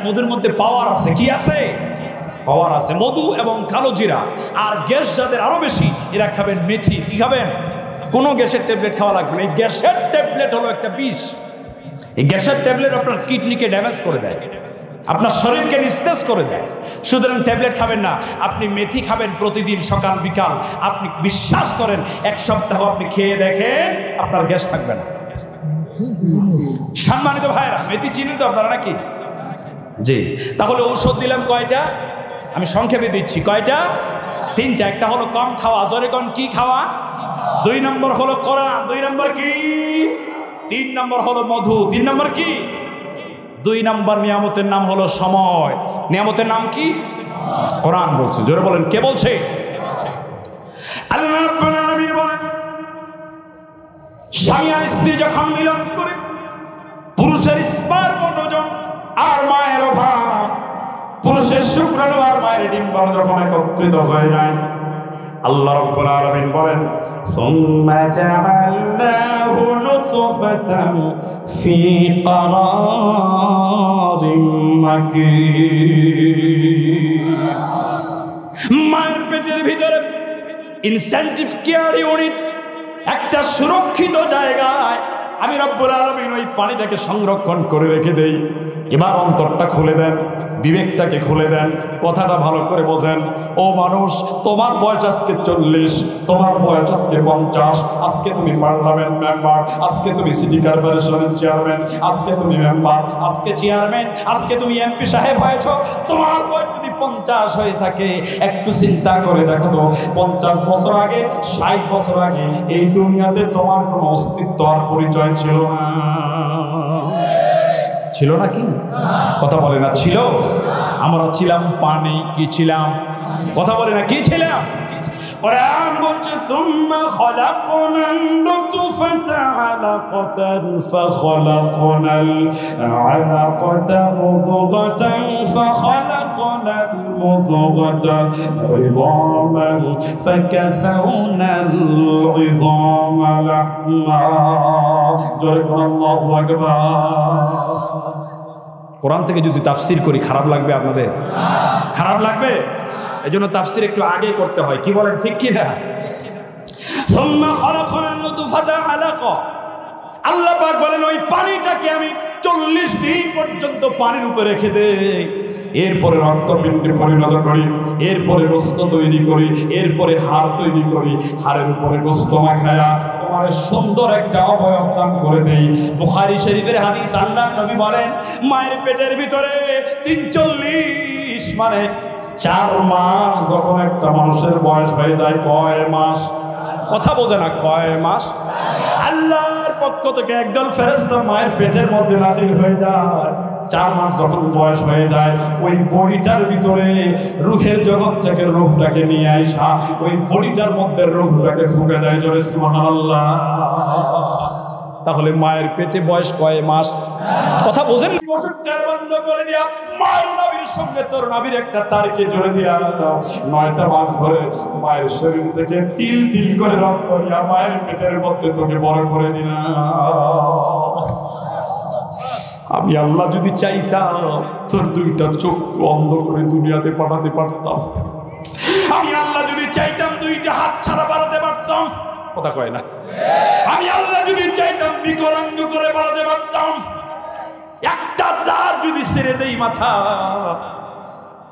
মধুর মধ্যে পাওয়ার আছে। কি আছে? পাওয়ার আছে। মধু এবং কালো জিরা। আর গ্যাস যাদের আরো বেশি এরা খাবেন মেথি। কি খাবেন? কোনো গ্যাসের ট্যাবলেট খাওয়া লাগবে না। এই গ্যাসের ট্যাবলেট হলো একটা বিষ। এই গ্যাসের ট্যাবলেট আপনার কিডনিকে ড্যামেজ করে দেয়, আপনার শরীরকে নিস্তেজ করে দেয়। সুতরাং ট্যাবলেট খাবেন না, আপনি মেথি খাবেন প্রতিদিন সকাল বিকাল। আপনি বিশ্বাস করেন 1 সপ্তাহ আপনি খেয়ে দেখেন আপনার গ্যাস থাকবে না। সম্মানিত ভাইরা, মেথি চিনেন তো আপনারা নাকি? জি। তাহলে ঔষধ দিলাম কয়টা? আমি সংক্ষেপে দিচ্ছি। কয়টা? 3টা। একটা হলো কম খাওয়া। জোরে কোন কি খাওয়া? 2 নম্বর হলো কোরআন। 2 নম্বর কি? 3 নম্বর হলো মধু। 3 নম্বর কি? 2 নম্বর নিয়ামতের নাম হলো সময়। নিয়ামতের নাম কি? কোরআন বলছে। জোরে বলেন, কে বলছে? আল্লাহ রাব্বুল আলামিন বলেন, স্বামী আর স্ত্রী যখন মিলন করে পুরুষের স্পার্ম ওজন আর মায়ের অভাব, পুরুষের শুক্রাণু আর মায়ের ডিম্বাণু যখন একত্রিত হয়ে যায়, আল্লাহ রাব্বুল আলামিন বলেন, সুম্মা জাআলনাহু নুতফাতান ফি ক্বারারিম মাকিন। মায়ের পেটের ভিতরে ইনসেন্টিভ কেয়ার ইউনিট, একটা সুরক্ষিত জায়গায় আমি রব্বুল আলামিন ওই পানিটাকে সংরক্ষণ করে রেখে দেই। এবার অন্তরটা খুলে দেন, বিবেকটাকে খুলে দেন, কথাটা ভালো করে বোঝেন। ও মানুষ, তোমার বয়স আজকে 40, তোমার বয়স আজকে 50, আজকে তুমি পার্লামেন্ট মেম্বার, আজকে তুমি সিটি কর্পোরেশনের চেয়ারম্যান, আজকে তুমি মেম্বার, আজকে চেয়ারম্যান, আজকে তুমি এমপি সাহেব হয়েছ। তোমার বয়স যদি 50 হয়ে থাকে, একটু চিন্তা করে দেখো তো, 50 বছর আগে, 60 বছর আগে এই দুনিয়াতে তোমার কোনো অস্তিত্ব আর পরিচয় ছিল না। ছিল নাকি? কথা বলে না ছিল? আমরা ছিলাম পানি। কি ছিলাম? কথা বলে না, কি ছিলাম? কোরআন বলছে, সুম্মা খালাকনান নুতফাতা আলাকাতান ফাখালাকনাল আলাকাতা মুদগাতান ফাখালাকনাল মুদগাতা ইযামান ফাকাসাওনাল ইযামা লাহমা। জোরে বলেন আল্লাহু আকবার। কোরআন থেকে যদি তাফসির করি খারাপ লাগবে আপনাদের? খারাপ লাগবে? এই জন্য তাফসির একটু আগে করতে হয়। কি বলেন, ঠিক কি না? সুম্মা খালাকনান নুতফাতা আলাকা। আল্লাহ পাক বলেন, ওই পানিটাকে আমি 40 দিন পর্যন্ত পানির উপরে রেখে দেই, এরপরে রক্তপিণ্ডে পরিণত করি, এরপরে গোশত তৈরি করি, এরপরে হাড় তৈরি করি, হাড়ের উপরে গোশত মাখায়া তোমার সুন্দর একটা অবয়ব দান করে দেই। বুখারী শরীফের হাদিস, আল্লাহ নবী বলেন, মায়ের পেটের ভিতরে 340 মানে 4 মাস যখন একটা মানুষের বয়স হয়ে যায়, কয় মাস? কথা বোঝে না, কয় মাস? আল্লাহর পক্ষ থেকে একদল ফেরেশতা মায়ের পেটের মধ্যে নাজিল হয়ে যায়। 4 মাস যখন বয়স হয়ে যায়, ওই বডিটার ভিতরে রূহের জগৎ থেকে রূহটাকে নিয়ে আসা, ওই বডিটার মধ্যে রূহটাকে ফুঁকে দেয়। জোরে সুবহানাল্লাহ। তাহলে মায়ের পেটে বয়স কয় মাস? কথা বোঝেন? ওষুধটার বন্ধ করে দিয়া মায়ের নাভির সঙ্গে তোর নাভির একটা তারকে জোরে দিয়া 9টা মাস ধরে মায়ের শরীর থেকে তিল তিল করে রক্ত নিয়ে মায়ের পেটের মধ্যে তোকে বড় করে দিলাম। আমি আল্লাহ যদি চাইতাম তোর 2টা চোখ অন্ধ করে দুনিয়াতে পাঠাতে পারতাম। আমি আল্লাহ যদি চাইতাম 2টা হাত ছাড়া বাড়াতে পারতাম। কথা কয় না? আমি আল্লাহ যদি চাইতাম বিকলাঙ্গ করে বাড়াতে পারতাম। একটা দাঁড় যদি ছেড়ে দেই মাথা,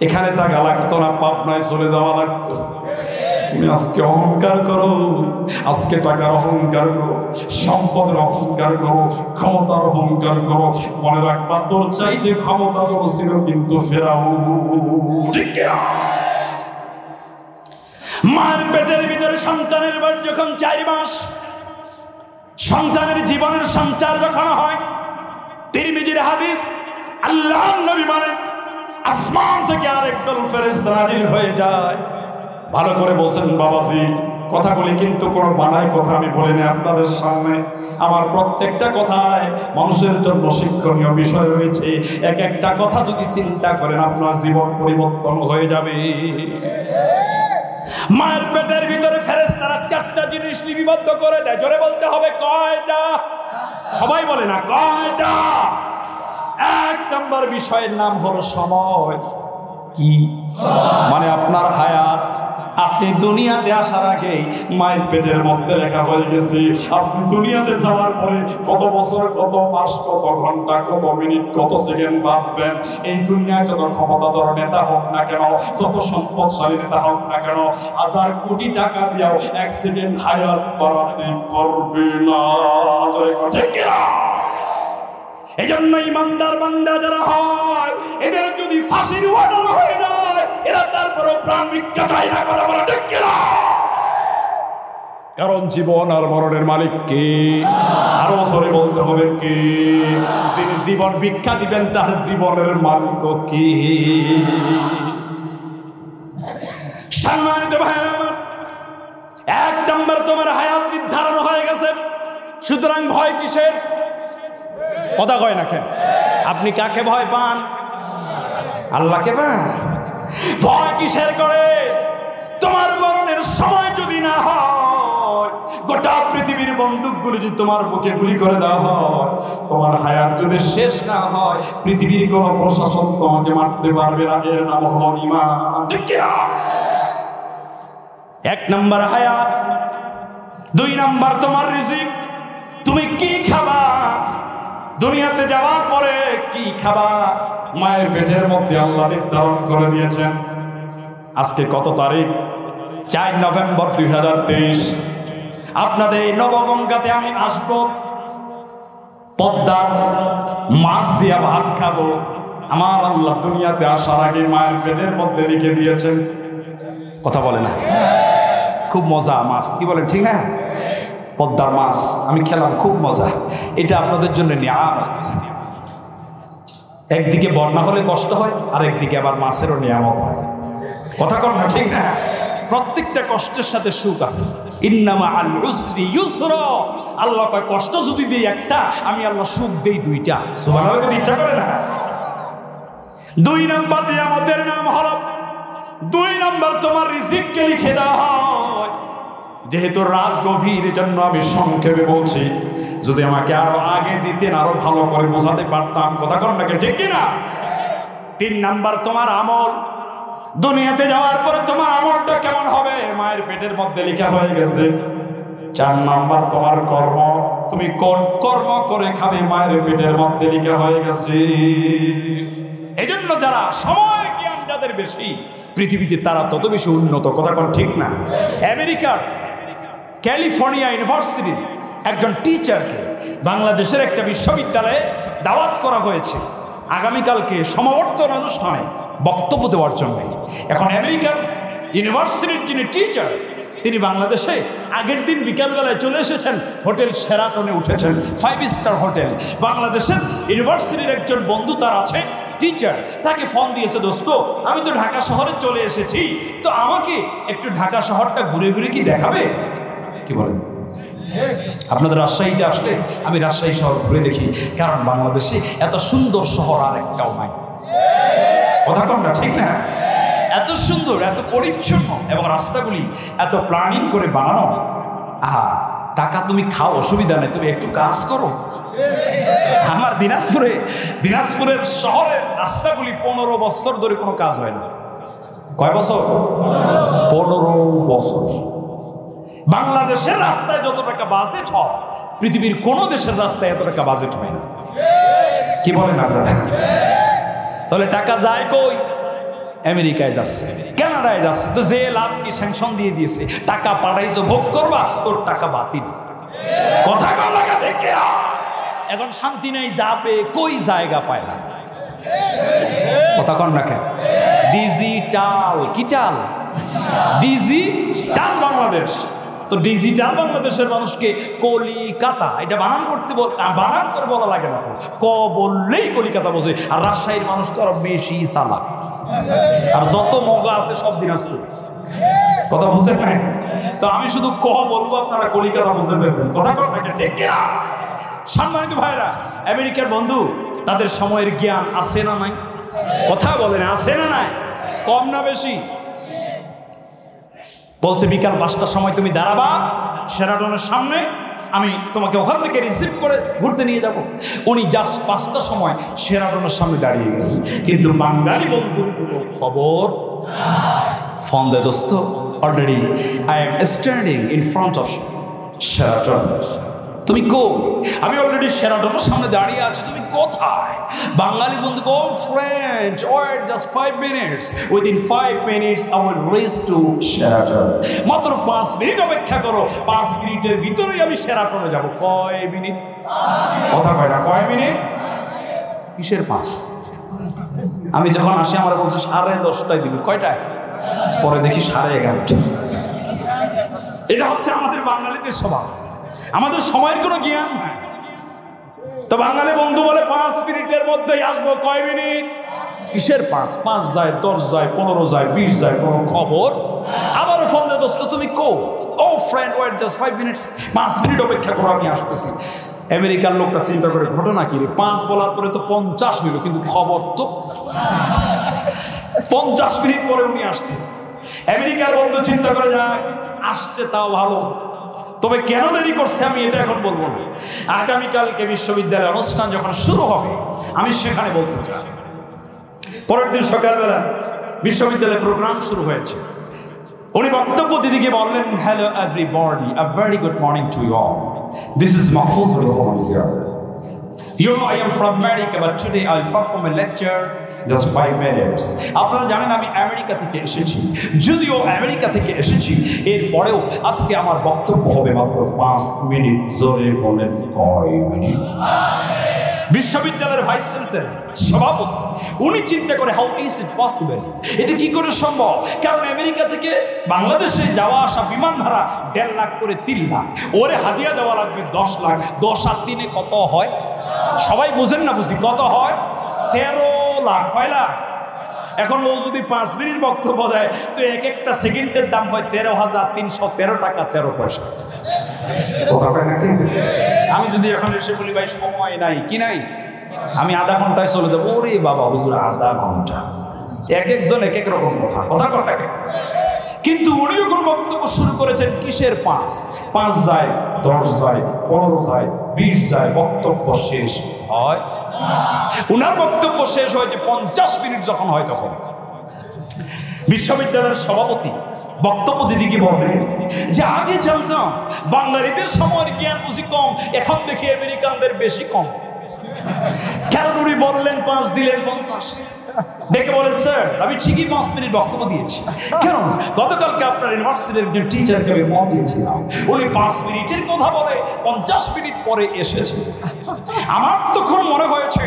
এখানে থাকা লাগতো না, পাবনায় চলে যাওয়া লাগতো। তুমি আজকে অহংকার করো, আজকে টাকার অহংকার করো, সম্পদের অহংকার করো, ক্ষমতার অহংকার করো, মনে রাখবা তোর চাইতে ক্ষমতা তোর ছিল কিন্তু ফেরাউন। মায়ের পেটের ভিতরে সন্তানের বয়স যখন 4 মাস, সন্তানের জীবনের সঞ্চার যখন হয়, তিরমিজির হাদিস, আল্লাহর নবী বলেন, আসমান থেকে আরেক দল ফেরেশতা নাজিল হয়ে যায়। ভালো করে বলছেন বাবাজি, কথাগুলি কিন্তু কোনো বানাই কথা আমি বলিনি আপনাদের সামনে। আমার প্রত্যেকটা কথায় মানুষের জন্য শিক্ষণীয় বিষয় রয়েছে। এক একটা কথা যদি চিন্তা করেন আপনার জীবন পরিবর্তন হয়ে যাবে। মায়ের পেটের ভিতরে ফেরেশতারা 4টা জিনিস লিপিবদ্ধ করে দেয়। জোরে বলতে হবে কয়টা? সবাই বলে না কয়টা? 1 নম্বর বিষয়ের নাম হলো সময়। কি মানে আপনার হায়াত। আপনি দুনিয়াতে আসার আগে মায়ের পেটের মধ্যে লেখা হয়ে গেছে আপনি দুনিয়াতে যাওয়ার পরে কত বছর, কত মাস, কত ঘন্টা, কত মিনিট, কত সেকেন্ড বাঁচবেন। এই দুনিয়ায় যত ক্ষমতাধর নেতা হোক না কেন, যত সম্পদশালী নেতা হোক না কেন, 1000 কোটি টাকা দিয়েও 1 সেকেন্ড হায়াত বাড়াতে পারবে না। এই জন্য ইমানদার বান্দা যারা হয় এদের যদি ফাঁসির অর্ডার হয়ে যায় এরা তারপরে প্রাণ ভিক্ষা চায় না, কথা বলা ঠিক কিনা? কারণ জীবন আর মরণের মালিক কে? আরো জোরে বলতে হবে কে? যিনি জীবন ভিক্ষা দিবেন তার জীবনের মালিক কে? সম্মানিত ভাই আমার, 1 নম্বর তোমার হায়াত নির্ধারণ হয়ে গেছে। সুতরাং ভয় কিসের? কথা কয় না কেন? আপনি কাকে ভয় পান? আল্লাহকে পান। ভয় কিসের করে? তোমার মরণের সময় যদি না হয়, গোটা পৃথিবীর বন্দুকগুলি যদি তোমার বুকে গুলি করে দেওয়া হয়, তোমার হায়াত যদি শেষ না হয়, পৃথিবীর কোন প্রশাসন তোমাকে মারতে পারবে না। এর নাম হলো ঈমান। ঠিক কি না? 1 নম্বর হায়াত। 2 নম্বর তোমার রিজিক। তুমি কি খাবা? দুনিয়াতে যাওয়ার পরে কি খাবা? মায়ের পেটের মধ্যে আল্লাহ নির্ধারণ করে দিয়েছেন। আজকে কত তারিখ? 4 নভেম্বর 2023। আপনাদের এই নবগঙ্গাতে আমি আসব, পদ্মার মাছ দিয়া ভাত খাবো। আমার আল্লাহ দুনিয়াতে আসার আগে মায়ের পেটের মধ্যে লিখে দিয়েছেন। কথা বলে না? খুব মজা মাছ, কি বলেন ঠিক না? পদ্মার মাছ আমি খেলাম, খুব মজা। এটা আপনাদের জন্য নিয়ামত। একদিকে বন্যা হলে কষ্ট হয়, আর একদিকে আবার মাছেরও নিয়ামত হয়। কথা কর না ঠিক না? প্রত্যেকটা কষ্টের সাথে সুখ আছে। ইন্নামা আল উসরি ইউসরা। আল্লাহ কয় কষ্ট যদি দেই একটা, আমি আল্লাহ সুখ দেই 2টা। সুবহানাল্লাহ, যদি ইচ্ছা করে না। 2 নম্বর নিয়ামতের নাম হলো, 2 নম্বর তোমার রিজিককে লিখে দেওয়া হয়। যেহেতু রাত গভীর, জন্য আমি সংক্ষেপে বলছি। যদি আমাকে আরো আগে দিতেন আরো ভালো করে বোঝাতে পারতাম। কথা কর নাকি ঠিক কিনা? 3 নাম্বার তোমার আমল। দুনিয়াতে যাওয়ার পরে তোমার আমলটা কেমন হবে মায়ের পেটের মধ্যে লেখা হয়ে গেছে। 4 নাম্বার তোমার কর্ম। তুমি কোন কর্ম করে খাবে মায়ের পেটের মধ্যে লেখা হয়ে গেছে। এই জন্য যারা সময়ের জ্ঞান যাদের বেশি, পৃথিবীতে তারা তত বেশি উন্নত। কথা কোন ঠিক না? আমেরিকার ক্যালিফোর্নিয়া ইউনিভার্সিটির একজন টিচারকে বাংলাদেশের একটা বিশ্ববিদ্যালয়ে দাওয়াত করা হয়েছে আগামীকালকে সমাবর্তন অনুষ্ঠানে বক্তব্য দেওয়ার জন্য। এখন আমেরিকার ইউনিভার্সিটির যিনি টিচার, তিনি বাংলাদেশে আগের দিন বিকালবেলায় চলে এসেছেন। হোটেল শেরাটনে উঠেছেন, 5 স্টার হোটেল। বাংলাদেশের ইউনিভার্সিটির একজন বন্ধু তার আছে টিচার, তাকে ফোন দিয়েছে, দোস্ত আমি তো ঢাকা শহরে চলে এসেছি, তো আমাকে একটু ঢাকা শহরটা ঘুরে ঘুরে কি দেখাবে? কি বলেন? আপনাদের রাজশাহীতে আসলে আমি রাজশাহী শহর ঘুরে দেখি, কারণ বাংলাদেশে এত সুন্দর শহর আর একটাও নাই। কথা কন না ঠিক না? এত সুন্দর, এত পরিচ্ছন্ন, এবং রাস্তাগুলি এত প্ল্যানিং করে বানানো। টাকা তুমি খাও, অসুবিধা নেই, তুমি একটু কাজ করো। আমার দিনাজপুরের শহরের রাস্তাগুলি 15 বছর ধরে কোনো কাজ হয় না। কয় বছর? 15 বছর। বাংলাদেশের রাস্তায় যত টাকা বাজেট হয়, পৃথিবীর কোন দেশের রাস্তায় এত টাকা বাজেট হয় না। কি বলেন আপনারা? তাহলে টাকা যায় কই? আমেরিকায় যাচ্ছে, কানাডায় যাচ্ছে। তো যে লাভ কি স্যাংশন দিয়ে দিয়েছে, টাকা পাঠাইছো ভোগ করবা, তোর টাকা বাতিল। কথা কম লাগা থেকে এখন শান্তি নেই, যাবে কই জায়গা পায় না। কথা কন না কেন? ডিজিটাল কিটাল, ডিজিটাল বাংলাদেশ। তো ডিজিটাল বাংলাদেশের মানুষকে কলিকাতা এটা বানান করে বলা লাগে না, তো ক বললেই কলিকাতা বোঝে। আর রাজশাহীর মানুষ তো আরো বেশি চালাক, আর যত মগা আছে সব দিনাজপুর। কথা বুঝেন না? তো আমি শুধু বলবো, আপনারা কলিকাতা বুঝে ফেলবেন। কথা কর না, ঠিক কিনা? সম্মানিত ভাইরা, আমেরিকার বন্ধু, তাদের সময়ের জ্ঞান আছে না নাই? কথা বলেন, আছে না নাই? কম না বেশি? বলছে বিকাল 5টার সময় তুমি দাঁড়াবা শেরাটনের সামনে, আমি তোমাকে ওখান থেকে রিসিভ করে ঘুরতে নিয়ে যাব। উনি জাস্ট 5টার সময় শেরাটনের সামনে দাঁড়িয়ে গেছে, কিন্তু বাঙালি বন্ধুর কোনো খবর। ফোন দে দোস্ত, already I am standing in front of Sheraton. তুমি কো? আমি অলরেডি শেরাটনের সামনে দাঁড়িয়ে আছি, তুমি কোথায়? বাঙালি বন্ধু, গো friend, wait just 5 minutes, within 5 minutes I will reach to Sheraton। মাত্র 5 মিনিট অপেক্ষা করো, 5 মিনিটের ভিতরেই আমি শেরাটনে যাব। কয় মিনিট? কথা কয় না, কয় মিনিট? কিসের 5? আমি যখন আসি আমার বলছে 10:30টায় দিবি। কয়টায়? পরে দেখি 11:30। এটা হচ্ছে আমাদের বাঙালিদের স্বভাব, আমাদের সময়ের কোনো জ্ঞান নাই। তো বাঙালি বন্ধু বলে 5 মিনিটের মধ্যেই আসবো। কয় মিনিট? কিসের 5? 5 যায়, 10 যায়, 15 যায়, 20 যায়, কোনো খবর। আবারও ফোন দে দোস্ত, তুমি কো? ও friend, wait just 5 minutes, 5 minute অপেক্ষা করো, আমি আসতেছি। আমেরিকার লোকটা চিন্তা করে, ঘটনা কি রে? 5 বলার পরে তো 50 হইল, কিন্তু খবর তো 50 মিনিট পরে উনি আসছে। আমেরিকার বন্ধু চিন্তা করে, যা আসছে তাও ভালো, তবে কেন দেরি করছে আমি এটা এখন বলবো না। আগামীকালকে বিশ্ববিদ্যালয়ের অনুষ্ঠান যখন শুরু হবে আমি সেখানে বলতে চাই। পরের দিন সকালবেলা বিশ্ববিদ্যালয়ের প্রোগ্রাম শুরু হয়েছে। উনি বক্তব্য দিদিকে বললেন, hello everybody, a very good morning to you all. This is Mahfuzur Rahman here. You know I am from America, but today I will perform a lecture just 5 minutes. আপনারা জানেন আমি আমেরিকা থেকে এসেছি, যদিও আমেরিকা থেকে এসেছি এরপরেও আজকে আমার বক্তব্য হবে মাত্র 5 মিনিট। জোরে বলেন, কয় মিনিট? বিশ্ববিদ্যালয়ের ভাইস চ্যান্সেলর, সভাপতি, উনি চিন্তা করে, হাউ ইজ ইট পসিবল, এটা কি করে সম্ভব? কারণ আমেরিকা থেকে বাংলাদেশে যাওয়া আসা বিমান ভাড়া 1.5 লাখ করে 3 লাখ, ওরে হাদিয়া দেওয়া লাগবে 10 লাখ। 10 আর 3 কত হয়? সবাই বুঝেন না? বুঝি কত হয়? 13 লাখ। কয় লাখ? এখন ও যদি 5 মিনিট বক্তব্য দেয় তো এক একটা সেকেন্ডের দাম হয় 13,313 টাকা 13 পয়সা। আমি যদি এখন এসে বলি ভাই সময় নাই, কি নাই, আমি আধা ঘন্টায় চলে যাবো, ওরে বাবা হুজুর আধা ঘন্টা, এক একজন এক এক রকম কথা কথা। কিন্তু উনি যখন বক্তব্য শুরু করেছেন, কিসের 5? 5 যায়, 10 যায়, 15 যায়, 20 যায়, বক্তব্য শেষ হয়। উনার বক্তব্য শেষ হয়েছে 50 মিনিট যখন হয়, তখন বিশ্ববিদ্যালয়ের সভাপতি বক্তব্য দিদিকে বললেন যে আগে জানতাম বাঙালিদের সময়ের জ্ঞান বুঝি কম, এখন দেখি আমেরিকানদের বেশি কম। কেন উনি বললেন 5, দিলেন 50? দেখে বলে, স্যার আমি ঠিকই 5 মিনিট বক্তব্য দিয়েছি, কারণ গতকালকে আপনার ইউনিভার্সিটির একজন টিচারকে আমি ফোন দিয়েছিলাম, উনি 5 মিনিটের কথা বলে 50 মিনিট পরে এসেছে। আমার তখন মনে হয়েছে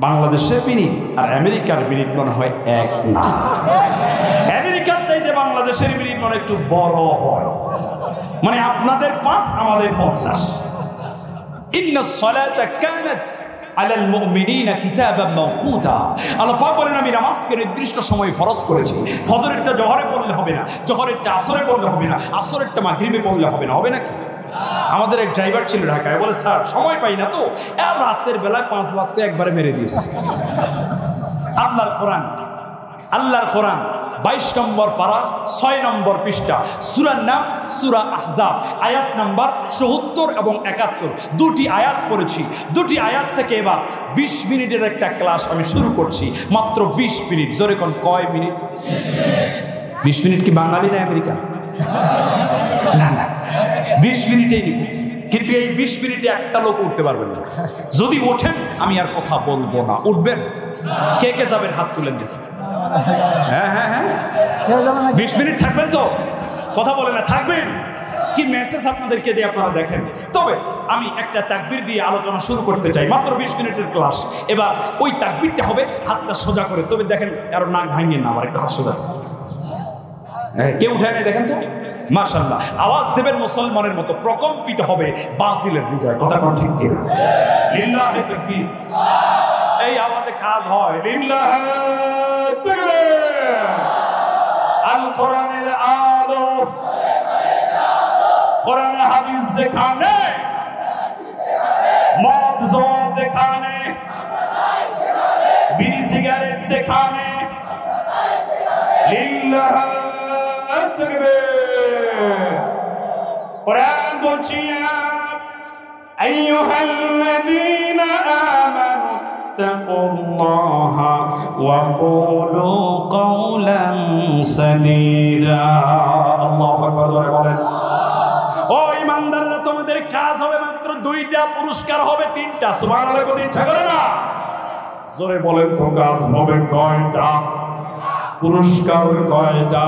বাংলাদেশের মিনিট আর আমেরিকার মিনিট মনে হয় এক না, আমেরিকার চাইতে বাংলাদেশের মিনিট মনে একটু বড় হয়, মানে আপনাদের 5 আমাদের 50। ইন্নাস সালাতা কানাত আলাল মুমিনিনা কিতাবাম মাওকুতা। আল্লাহ পাক বলেন, আমি নামাজকে নির্দিষ্ট সময়ে ফরজ করেছি। ফজরেরটা জোহরে পড়লে হবে না, জোহরেরটা আসরে পড়লে হবে না, আসরেরটা মাগরিবে পড়লে হবে না। হবে নাকি? আমাদের এক ড্রাইভার ছিল ঢাকায়, বলে স্যার সময় পাই না তো, আর রাতের বেলায় 5 ওয়াক্ত একবারে মেরে দিয়েছে। আল্লাহর কোরআন, আল্লাহর কোরআন 22 নম্বর পারা 6 নম্বর পৃষ্ঠা, সূরার নাম সূরা আহজাব, আয়াত নাম্বার ৭৪ এবং ৭১। দুটি আয়াত পড়েছি, দুটি আয়াত থেকে এবার 20 মিনিটের একটা ক্লাস আমি শুরু করছি, মাত্র 20 মিনিট। জোরে কোন কয় মিনিট? 20 মিনিট কি বাঙালি না আমেরিকা? না না, 20 মিনিটেই নিব, কিন্তু এই 20 মিনিটে একটা লোক উঠতে পারবেন না। যদি ওঠেন আমি আর কথা বলবো না। উঠবেন? কে কে যাবেন হাত তুলেন দেখি। হ্যাঁ হ্যাঁ হ্যাঁ, 20 মিনিট থাকবেন তো? কথা বলে না, থাকবেন? কি মেসেজ আপনাদেরকে দিয়ে আপনারা দেখেন। তবে আমি একটা তাকবীর দিয়ে আলোচনা শুরু করতে চাই, মাত্র 20 মিনিটের ক্লাস। এবার ওই তাকবীরটা হবে হাতটা সোজা করে। তবে দেখেন কারো নাক ভাঙেন না, আমার একটু হাত সোজা। কেউ উঠে নেই দেখেন তো, মাশাআল্লাহ। আওয়াজ দেবেন মুসলমানের মতো, প্রকম্পিত হবে বাতিলের হৃদয়। কথা কোন ঠিক কিনা? লিল্লাহি তাকবীর। এই আওয়াজে কাজ হয়। লিল্লাহি তাকবীর। আল কোরআনের আলো কোরআন হাদিস যেখানে, মদ জোয়া যেখানে, বিড়ি সিগারেট যেখানে, লিল্লাহ তাকবীর। কোরআন বলছে আইয়ুহাল্লাযীনা আমানু তাকুল্লাহা ওয়া কুলু কাওলান সাদীদা। আল্লাহু আকবার বলেন। ও ইমানদাররা, তোমাদের কাজ হবে মাত্র দুইটা, পুরস্কার হবে তিনটা। সুবহানাল্লাহ কত ইচ্ছা করে না? জোরে বলেন তো, কাজ হবে কয়টা, পুরস্কার কয়টা?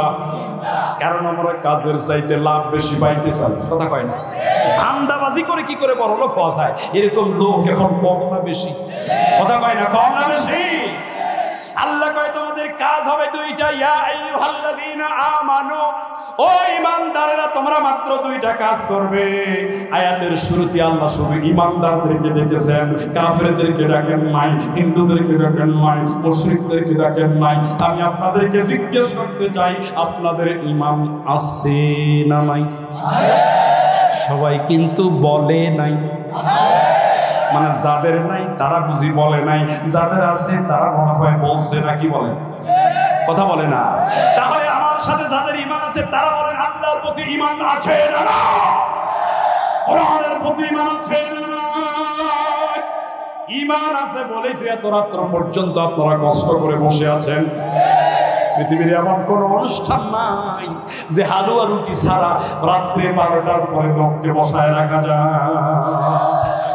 কারণ আমরা কাজের চাইতে লাভ বেশি পাইতে চাই, কথা কয় না? ধান্দাবাজি করে কি করে বড়লোক হওয়া যায়, এরকম লোক এখন কম না বেশি? কথা কয় না, কম না বেশি? আল্লাহ কয় তোমাদের কাজ হবে দুইটা। ইয়া আইয়ুহাল্লাযীনা আমানু, ও ইমানদারেরা, তোমরা মাত্র দুইটা কাজ করবে। আয়াতের শুরুতে আল্লাহ শুধু ইমানদারদেরকে ডেকেছেন, কাফেরদেরকে ডাকেন নাই, হিন্দুদেরকে ডাকেন নাই, মুশরিকদেরকে ডাকেন নাই। আমি আপনাদেরকে জিজ্ঞেস করতে চাই, আপনাদের ঈমান আছে না নাই? সবাই কিন্তু বলে নাই, মানে যাদের নাই তারা বুঝি বলে নাই, যাদের আছে তারা মনে হয় বলছে, নাকি বলেন? কথা বলে না। তাহলে আমার সাথে যাদের ঈমান আছে তারা বলেন আল্লাহর প্রতি ঈমান আছে না? কোরআনের প্রতি ঈমান আছে না? ঈমান আছে বলেই তো এত রাত্র পর্যন্ত আপনারা কষ্ট করে বসে আছেন। পৃথিবীর এমন কোন অনুষ্ঠান নাই যে হালুয়া রুটি ছাড়া রাত্রে 12টার পরে লোককে বসায় রাখা যায়।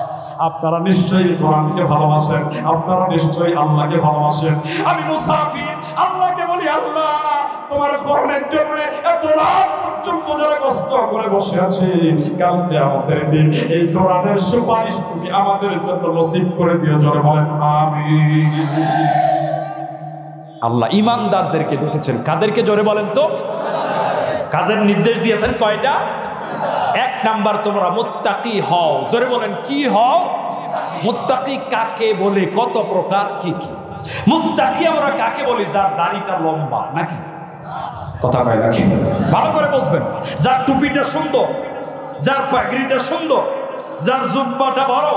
আপনারা নিশ্চয়ই কোরআনকে ভালোবাসেন, আপনারা নিশ্চয়ই আল্লাহকে ভালোবাসেন। আমি মুসাফির, আল্লাহকে বলি আল্লাহ তোমার কোরআনের জন্য এত রাত পর্যন্ত যারা কষ্ট করে বসে আছে, কাল কিয়ামতের দিন এই কোরআনের সুপারিশ তুমি আমাদের জন্য নসিব করে দিও। জোরে বলেন আমিন। আল্লাহ ইমানদারদেরকে ডেকেছেন, কাদেরকে? জোরে বলেন তো। কাজের নির্দেশ দিয়েছেন কয়টা? এক নাম্বার, তোমরা মুত্তাকি হও। জোরে বলেন কি হও? মুত্তাকি কাকে বলে, কত প্রকার, কি কি? মুত্তাকি আমরা কাকে বলি? যার দাড়িটা লম্বা, নাকি? কথা কয় নাকি? ভালো করে বুঝবেন। যার টুপিটা সুন্দর, যার পাগড়িটা সুন্দর, যার জুব্বাটা বড়,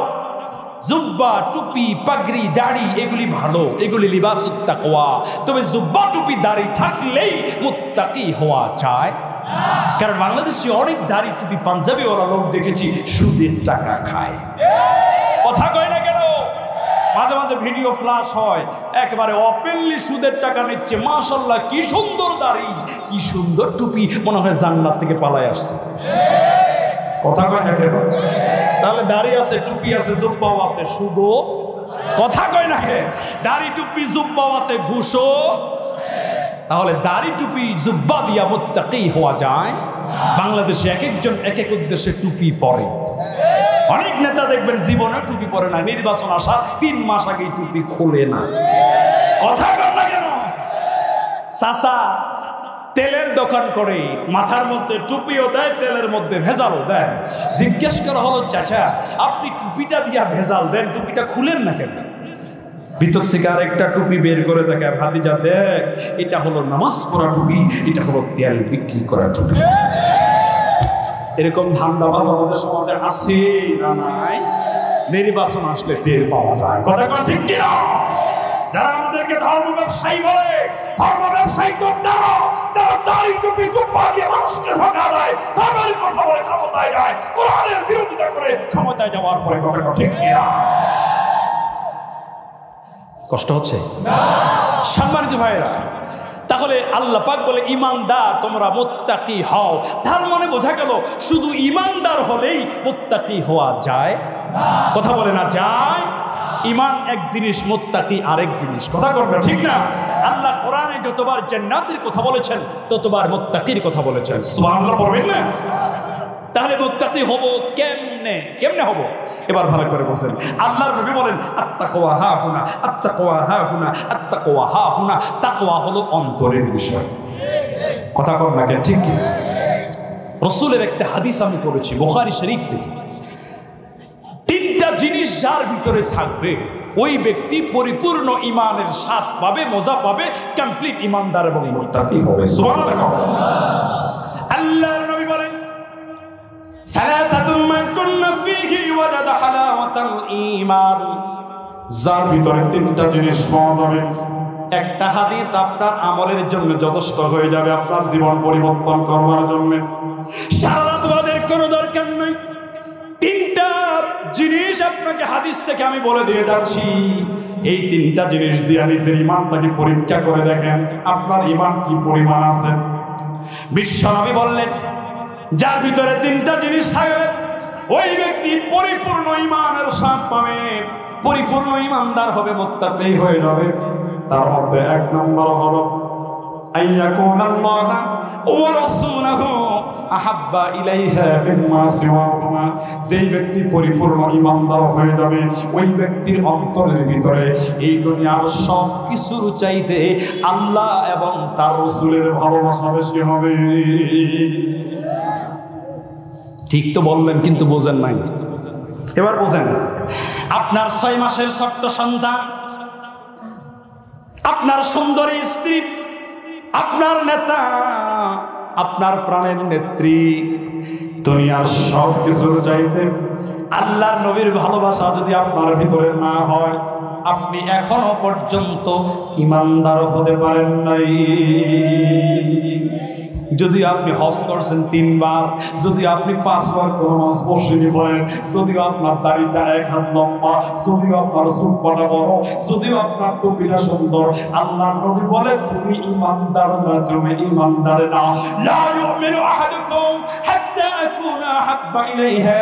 জুব্বা, টুপি, পাগড়ি, দাড়ি এগুলি ভালো, এগুলি লিবাসুত তাকওয়া। তবে জুব্বা, টুপি, দাড়ি থাকলেই মুত্তাকি হওয়া যায়। কারণ বাংলাদেশে অনেক দাড়ি, টুপি, পাঞ্জাবি ওরা লোক দেখেছি সুদের টাকা খায়। কথা কয় না কেন? মাঝে মাঝে ভিডিও ফ্লাশ হয়, একেবারে ওপেনলি সুদের টাকা নিচ্ছে। মাশাআল্লাহ, কি সুন্দর দাড়ি, কি সুন্দর টুপি, মনে হয় জান্নাত থেকে পালায় আসছে। কথা কয় না কেন? তাহলে দাড়ি আছে, টুপি আছে, জুব্বাও আছে, সুদও। কথা কয় না কেন? দাড়ি, টুপি, জুব্বাও আছে, ঘুষও। তাহলে দাড়ি, টুপি, জুব্বা দিয়া মুত্তাকি হওয়া যায়? বাংলাদেশে এক একজন এক এক উদ্দেশ্যে টুপি পরে। অনেক নেতা দেখবেন জীবনে টুপি পরে না, নির্বাচন আসার 3 মাস আগেই টুপি খোলে না। কথা কয় না কেন? চাচা তেলের দোকান করে, মাথার মধ্যে টুপিও দেয়, তেলের মধ্যে ভেজালও দেয়। জিজ্ঞেস করা হলো, চাচা আপনি টুপিটা দিয়া ভেজাল দেন, টুপিটা খুলেন না কেন? ভিতর থেকে আরেকটা টুপি বের করে দেখে, ভাতিজা দেখ, এটা হলো নামাজ পড়া টুপি, এটা হলো তেল বিক্রি করা টুপি। এরকম ধান্দাবাজ আমাদের সমাজে আছে না নাই? নির্বাচন আসলে টের পাওয়া যায়। কথা কথা ঠিক কিনা? যারা আমাদেরকে ধর্ম ব্যবসায়ী বলে, ধর্ম ব্যবসায়ী তো তারা দাড়ি, টুপি, জুব্বা দিয়ে মানুষকে ঠকা দেয়, ধর্মের কথা বলে ক্ষমতায় যায়, কোরআনের বিরোধিতা করে ক্ষমতায় যাওয়ার পরে কথা ঠিক কিনা? কষ্ট হচ্ছে না? সম্মানিত ভাইরা, তাহলে আল্লাহ পাক বলে ঈমানদার তোমরা মুত্তাকি হও। তার মানে বোঝা গেল শুধু ঈমানদার হলেই মুত্তাকি হওয়া যায় না। কথা বলে না যায়? ঈমান এক জিনিস, মুত্তাকি আরেক জিনিস। কথা করবে ঠিক না? আল্লাহ কোরআনে যতবার জান্নাতের কথা বলেছেন ততবার মুত্তাকির কথা বলেছেন। সুবহানাল্লাহ পড়বেন না? তাহলে মুত্তাকি হব কেমনে? কেমনে হব? এবার ভালো করে বলেন। আল্লাহর নবী বলেন আত্তাকওয়া হাহুনা, আত্তাকওয়া হাহুনা, আত্তাকওয়া হাহুনা। তাকওয়া হলো অন্তরের বিষয়। কথা কর না কেন? ঠিক কিনা? রাসূলের একটা হাদিস আমি পড়েছি বুখারী শরীফ থেকে। 3টা জিনিস যার ভিতরে থাকবে ওই ব্যক্তি পরিপূর্ণ ঈমানের স্বাদ পাবে, মজা পাবে, কমপ্লিট ঈমানদার এবং মুত্তাকি হবে। সুবহানাল্লাহ। আল্লাহর নবী বলেন ওয়াজাদা হালাওয়াতাল ঈমান, যার ভিতরে তিনটা জিনিস পাওয়া যাবে, একটা হাদিস আপনার আমলের জন্য যথেষ্ট হয়ে যাবে, আপনার জীবন পরিবর্তন করবার জন্য। সারা রাত বাদের কোনো দরকার নেই। তিনটা জিনিস আপনাকে হাদিস থেকে আমি বলে দিয়ে যাচ্ছি, এই তিনটা জিনিস দিয়ে নিজের ঈমানটাকে পরীক্ষা করে দেখেন আপনার ঈমান কি পরিমাণ আছে। বিশ্বনবী বললেন, যার ভিতরে তিনটা জিনিস থাকবে ওই ব্যক্তি পরিপূর্ণ ঈমানের স্বাদ পাবে, পরিপূর্ণ ঈমানদার হবে, মুত্তাকী হয়ে যাবে। তার মধ্যে এক নম্বর হলো আইয়াকুনাল্লাহ ওয়া রাসূলুহু আহাব্বা ইলাইহা মিম্মা সিওয়াহুমা। যেই ব্যক্তি পরিপূর্ণ ঈমানদার হয়ে যাবে ওই ব্যক্তির অন্তরের ভিতরে এই দুনিয়ার সব কিছুর চাইতে আল্লাহ এবং তার রাসূলের ভালোবাসা বেশি হবে। ঠিক তো বললেন, কিন্তু বোঝেন নাই। এবার বোঝেন, আপনার 6 মাসের ছোট্ট সন্তান, আপনার সুন্দরী স্ত্রী, আপনার নেতা, আপনার প্রাণের নেত্রী, দুনিয়ার সব কিছুর চাইতে আল্লাহর নবীর ভালোবাসা যদি আপনার ভিতরে না হয়, আপনি এখনো পর্যন্ত ঈমানদার হতে পারেন নাই। যদি আপনি হজ করছেন 3 বার, যদি আপনি 5 বার নামাজ বসিনি পড়েন, যদিও আপনার দাড়িটা 1 হাত লম্বা, যদিও আপনার সুপ্পাটা বড়, যদিও আপনার টুপিটা সুন্দর, আল্লাহর নবী বলে তুমি ঈমানদার না, তুমি ঈমানদার না। লা ইউমিনু আহাদুকুম হাত্তা আকুনা আহাব্বা ইলাইহি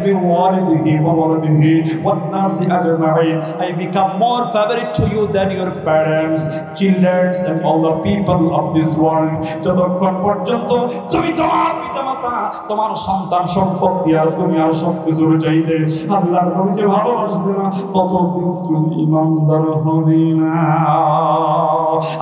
মিন ওয়ালিদিহি ওয়া ওয়ালাদিহি ওয়ান নাসি আজমাইন। I become more favorite to you than your parents, children and all the people of this world. যতক্ষণ পর্যন্ত তুমি তোমার পিতামাতা, তোমার সন্তান সম্পত্তি আর দুনিয়ার সবকিছুর চাইতে আল্লাহর নবীকে ভালোবাসবে না, ততদিন তুমি ঈমানদার হবে না।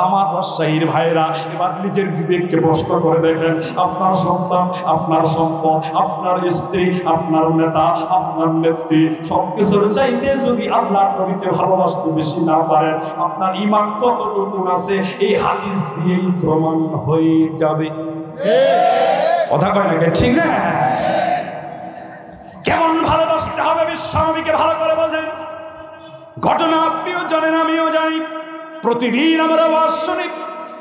আমার রাজশাহীর ভাইরা, এবার নিজের বিবেককে প্রশ্ন করে দেখেন, আপনার সন্তান, আপনার সম্পদ, আপনার স্ত্রী, আপনার নেতা, আপনার নেত্রী, সবকিছুর চাইতে যদি আল্লাহর নবীকে ভালোবাসতে বেশি না পারেন, আপনার ঈমান কতটুকু আছে এই হাদিস দিয়েই প্রমাণ হয়ে যাবে। কথা কয় না, ঠিক না? কেমন ভালোবাসতে হবে বিশ্বনবীকে ভালো করে বোঝেন। ঘটনা আপনিও জানেন, আমিও জানি, প্রতিদিন আমরা ওয়াজ শুনি,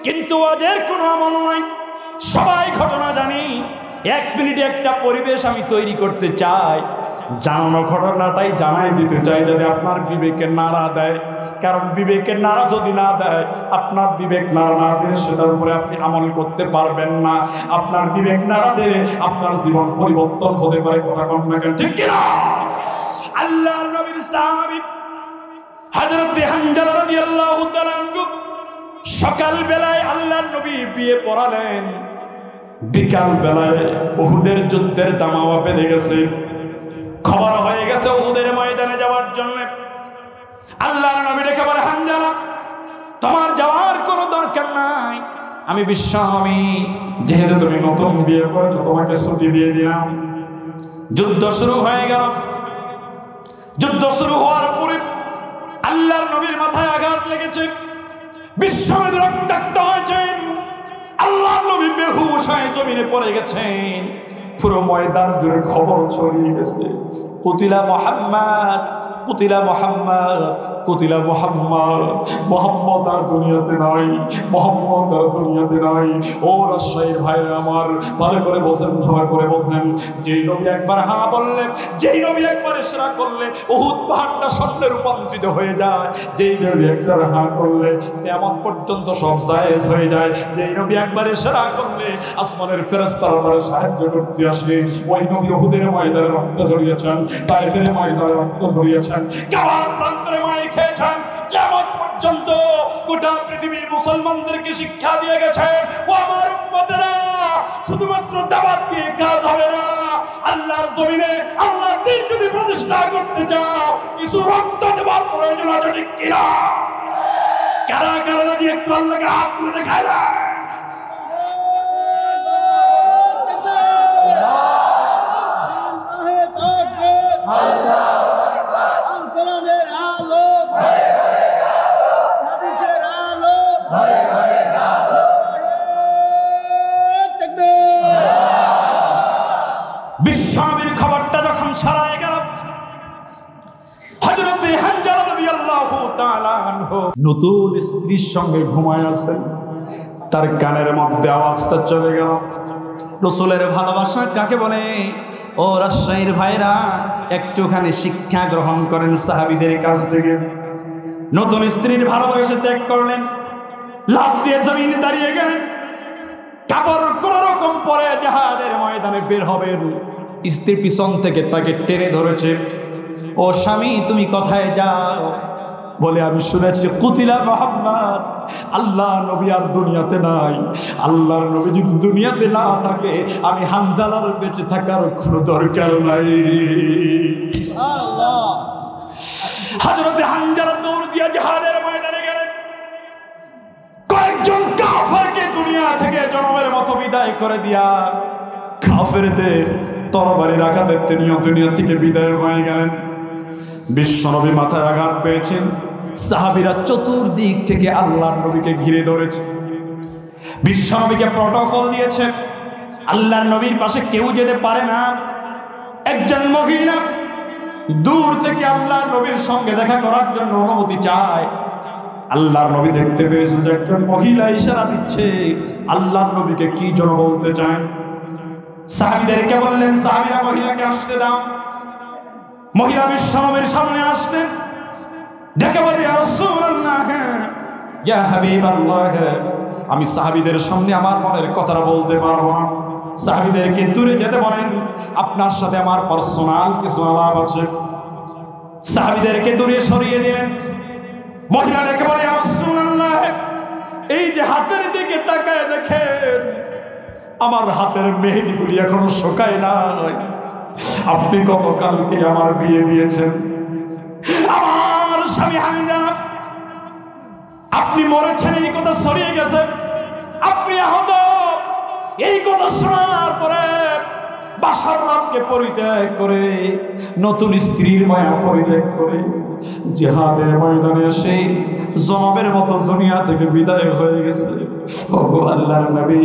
কিন্তু ওয়াজের কোনো আমল নাই। সবাই ঘটনা জানি। 1 মিনিটে একটা পরিবেশ আমি তৈরি করতে চাই, জানানো ঘটনাটাই জানাই দিতে চাই, যদি আপনার বিবেকের নাড়া দেয়। কারণ বিবেকের নাড়া যদি না দেয়, আপনার বিবেক নাড়া না দিলে সেটার উপরে আপনি আমল করতে পারবেন না। আপনার বিবেক নাড়া দিলে আপনার জীবন পরিবর্তন হতে পারে। কথা কম না কেন, ঠিক কিনা? আল্লাহর নবীর সাহাবী হযরত হানজালা রাদিয়াল্লাহু তাআলা আনহু সকাল বেলায় আল্লাহর নবী বিয়ে পড়ালেন, বিকাল বেলায় উহুদের যুদ্ধের দামামা বেঁধে গেছে, খবর হয়ে গেছে উহুদের ময়দানে যাওয়ার জন্য। আল্লাহর নবী ডেকে বলে, হানজালা তোমার যাওয়ার কোনো দরকার নাই, আমি বিশ্বনবী যেহেতু তুমি নতুন বিয়ে করেছো তোমাকে ছুটি দিয়ে দিলাম। যুদ্ধ শুরু হয়ে গেল। যুদ্ধ শুরু হওয়ার পরে আল্লাহর নবীর মাথায় আঘাত লেগেছে, বিশ্বনবী রক্তাক্ত হয়েছেন, আল্লাহর নবী বেহুশ হয়ে জমিনে পড়ে গেছেন। পুরো ময়দান জুড়ে খবর ছড়িয়ে গেছে, কুতিলা মুহাম্মদ, কুতিলা মুহাম্মদ, কুতিলা মুহাম্মদ। মুহাম্মদ আর দুনিয়াতে নাই, মুহাম্মদ আর দুনিয়াতে নাই। ও রাজশাহীর ভাইরা আমার, ভালো করে বোঝেন, ভালো করে বোঝেন। যেই নবী একবার হা বললেন, যেই নবী একবার ইশরা করলে উহুদ পাহাড়টা স্বর্ণে রূপান্তরিত হয়ে যায়। যেই নবী একবার হা করলে কিয়ামত পর্যন্ত সব জায়েজ হয়ে যায়। যেই নবী একবার ইশরা করলে আসমানের ফেরেশতারা তার সাহায্য করতে আসে। ওই নবী উহুদের ময়দানে রক্ত ঝরিয়েছেন, তায়েফের ময়দানে রক্ত ঝরিয়েছেন, কাবার প্রান্তরে মাইক খেয়েছেন। কিয়ামত পর্যন্ত গোটা পৃথিবীর মুসলমানদেরকে শিক্ষা দিয়ে গেছেন, ও আমার উম্মতেরা, শুধুমাত্র দাওয়াত দিয়ে কাজ হবে না। আল্লাহর জমিনে আল্লাহর দ্বীন যদি প্রতিষ্ঠা করতে চাও, কিছু রক্ত দেওয়ার প্রয়োজন আছে, ঠিক কিনা? কারা কারা যদি একটু আল্লাহকে হাত তুলে দেখায় না? বিশ্বনবীর খবরটা যখন ছড়ায় গেল, রাখো। নতুন স্ত্রীর সঙ্গে ঘুমায় আছেন, তার কানের মধ্যে আওয়াজটা চলে গেল, রাসূলের ভালোবাসা কাকে বলে? ও রাজশাহীর ভাইরা, একটুখানি শিক্ষা গ্রহণ করেন সাহাবীদের কাছ থেকে। নতুন স্ত্রীর ভালোবাসা ত্যাগ করলেন, লাফ দিয়ে জমিনে দাঁড়িয়ে গেলেন, কাপড় কোন রকম পরে জিহাদের ময়দানে বের হবেন। স্ত্রী পিছন থেকে তাকে টেনে ধরেছে, ও স্বামী তুমি কোথায় যাও? বলে আমি শুনেছি কুতিলা মুহাম্মদ, আল্লাহ নবী আর দুনিয়াতে নাই। আল্লাহর নবী যদি দুনিয়াতে না থাকে, আমি হানজালার বেঁচে থাকার কোনো দরকার নাই। হযরতে হানজালা দৌড় দিয়ে জিহাদের ময়দানে গেলেন, কয়েকজন কাফেরকে দুনিয়া থেকে জনমের মতো বিদায় করে দিয়া কাফেরদের তরবারির আঘাতে তিনিও দুনিয়া থেকে বিদায় হয়ে গেলেন। বিশ্বনবী মাথায় আঘাত পেয়েছেন, সাহাবীরা চতুর্দিক থেকে আল্লাহর নবীকে ঘিরে ধরেছে, বিশ্বনবীকে প্রটোকল দিয়েছে, আল্লাহর নবীর পাশে কেউ যেতে পারে না। একজন মহিলা দূর থেকে আল্লাহর নবীর সঙ্গে দেখা করার জন্য অনুমতি চায়। আল্লাহর নবী দেখতে পেয়েছেন যে একজন মহিলা ইশারা দিচ্ছে, আল্লাহর নবীকে কি যেন বলতে চায়। সাহাবীদেরকে বললেন, সাহাবীরা মহিলাকে আসতে দাও। মহিলা বিশ্বনবীর সামনে আসলেন, ডেকে বলে, ইয়া রাসূলুল্লাহ, ইয়া হাবিবাল্লাহ, আমি সাহাবীদের সামনে আমার মনের কথাটা বলতে পারবো না। সাহাবীদেরকে দূরে যেতে বলেন, আপনার সাথে আমার পার্সোনাল কিছু আলাপ আছে। সাহাবীদেরকে দূরে সরিয়ে দিলেন। মহিলা ডেকে বলে, ইয়া রাসূলুল্লাহ, এই যে হাতের দিকে তাকায় দেখেন, আমার হাতের মেহেদিগুলি এখনো শুকায় নাই। আপনি গতকালকে আমার বিয়ে দিয়েছেন, আমার স্বামী হানজালা, আপনি মরেছেন এই কথা ছড়িয়ে গেছে, আপনি আহত। এই কথা শোনার পরে বাসার রাতকে পরিত্যাগ করে, নতুন স্ত্রীর মায়া পরিত্যাগ করে জিহাদের ময়দানে এসে জনমের মতো দুনিয়া থেকে বিদায় হয়ে গেছে। ওগো আল্লাহর নবী,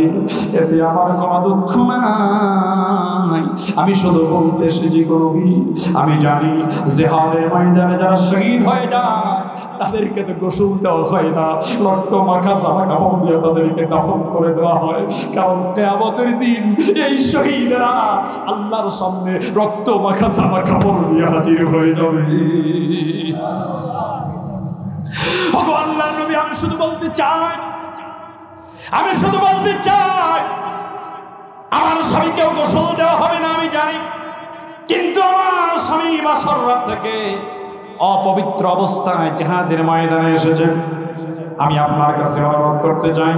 এতে আমার কোনো দুঃখ নাই। আমি শুধু বলতে এসেছি গো নবী, আমি জানি জিহাদের ময়দানে যারা শহীদ হয়ে যায় তাদেরকে তো গোসল দেওয়া হয় না, রক্ত মাখা জামা কাপড় দিয়ে তাদেরকে দাফন করে দেওয়া হয়। কারণ কিয়ামতের দিন এই শহীদরা আল্লাহর সামনে রক্ত মাখা জামা কাপড় দিয়ে হাজির হয়ে যাবে। ওগো আল্লাহর নবী, আমি শুধু বলতে চাই, আমার স্বামীকেও গোসল দেওয়া হবে না আমি জানি, কিন্তু আমার স্বামী বাসর রাত থেকে অপবিত্র অবস্থায় জিহাদের ময়দানে এসেছে। আমি আপনার কাছে অনুরোধ করতে চাই,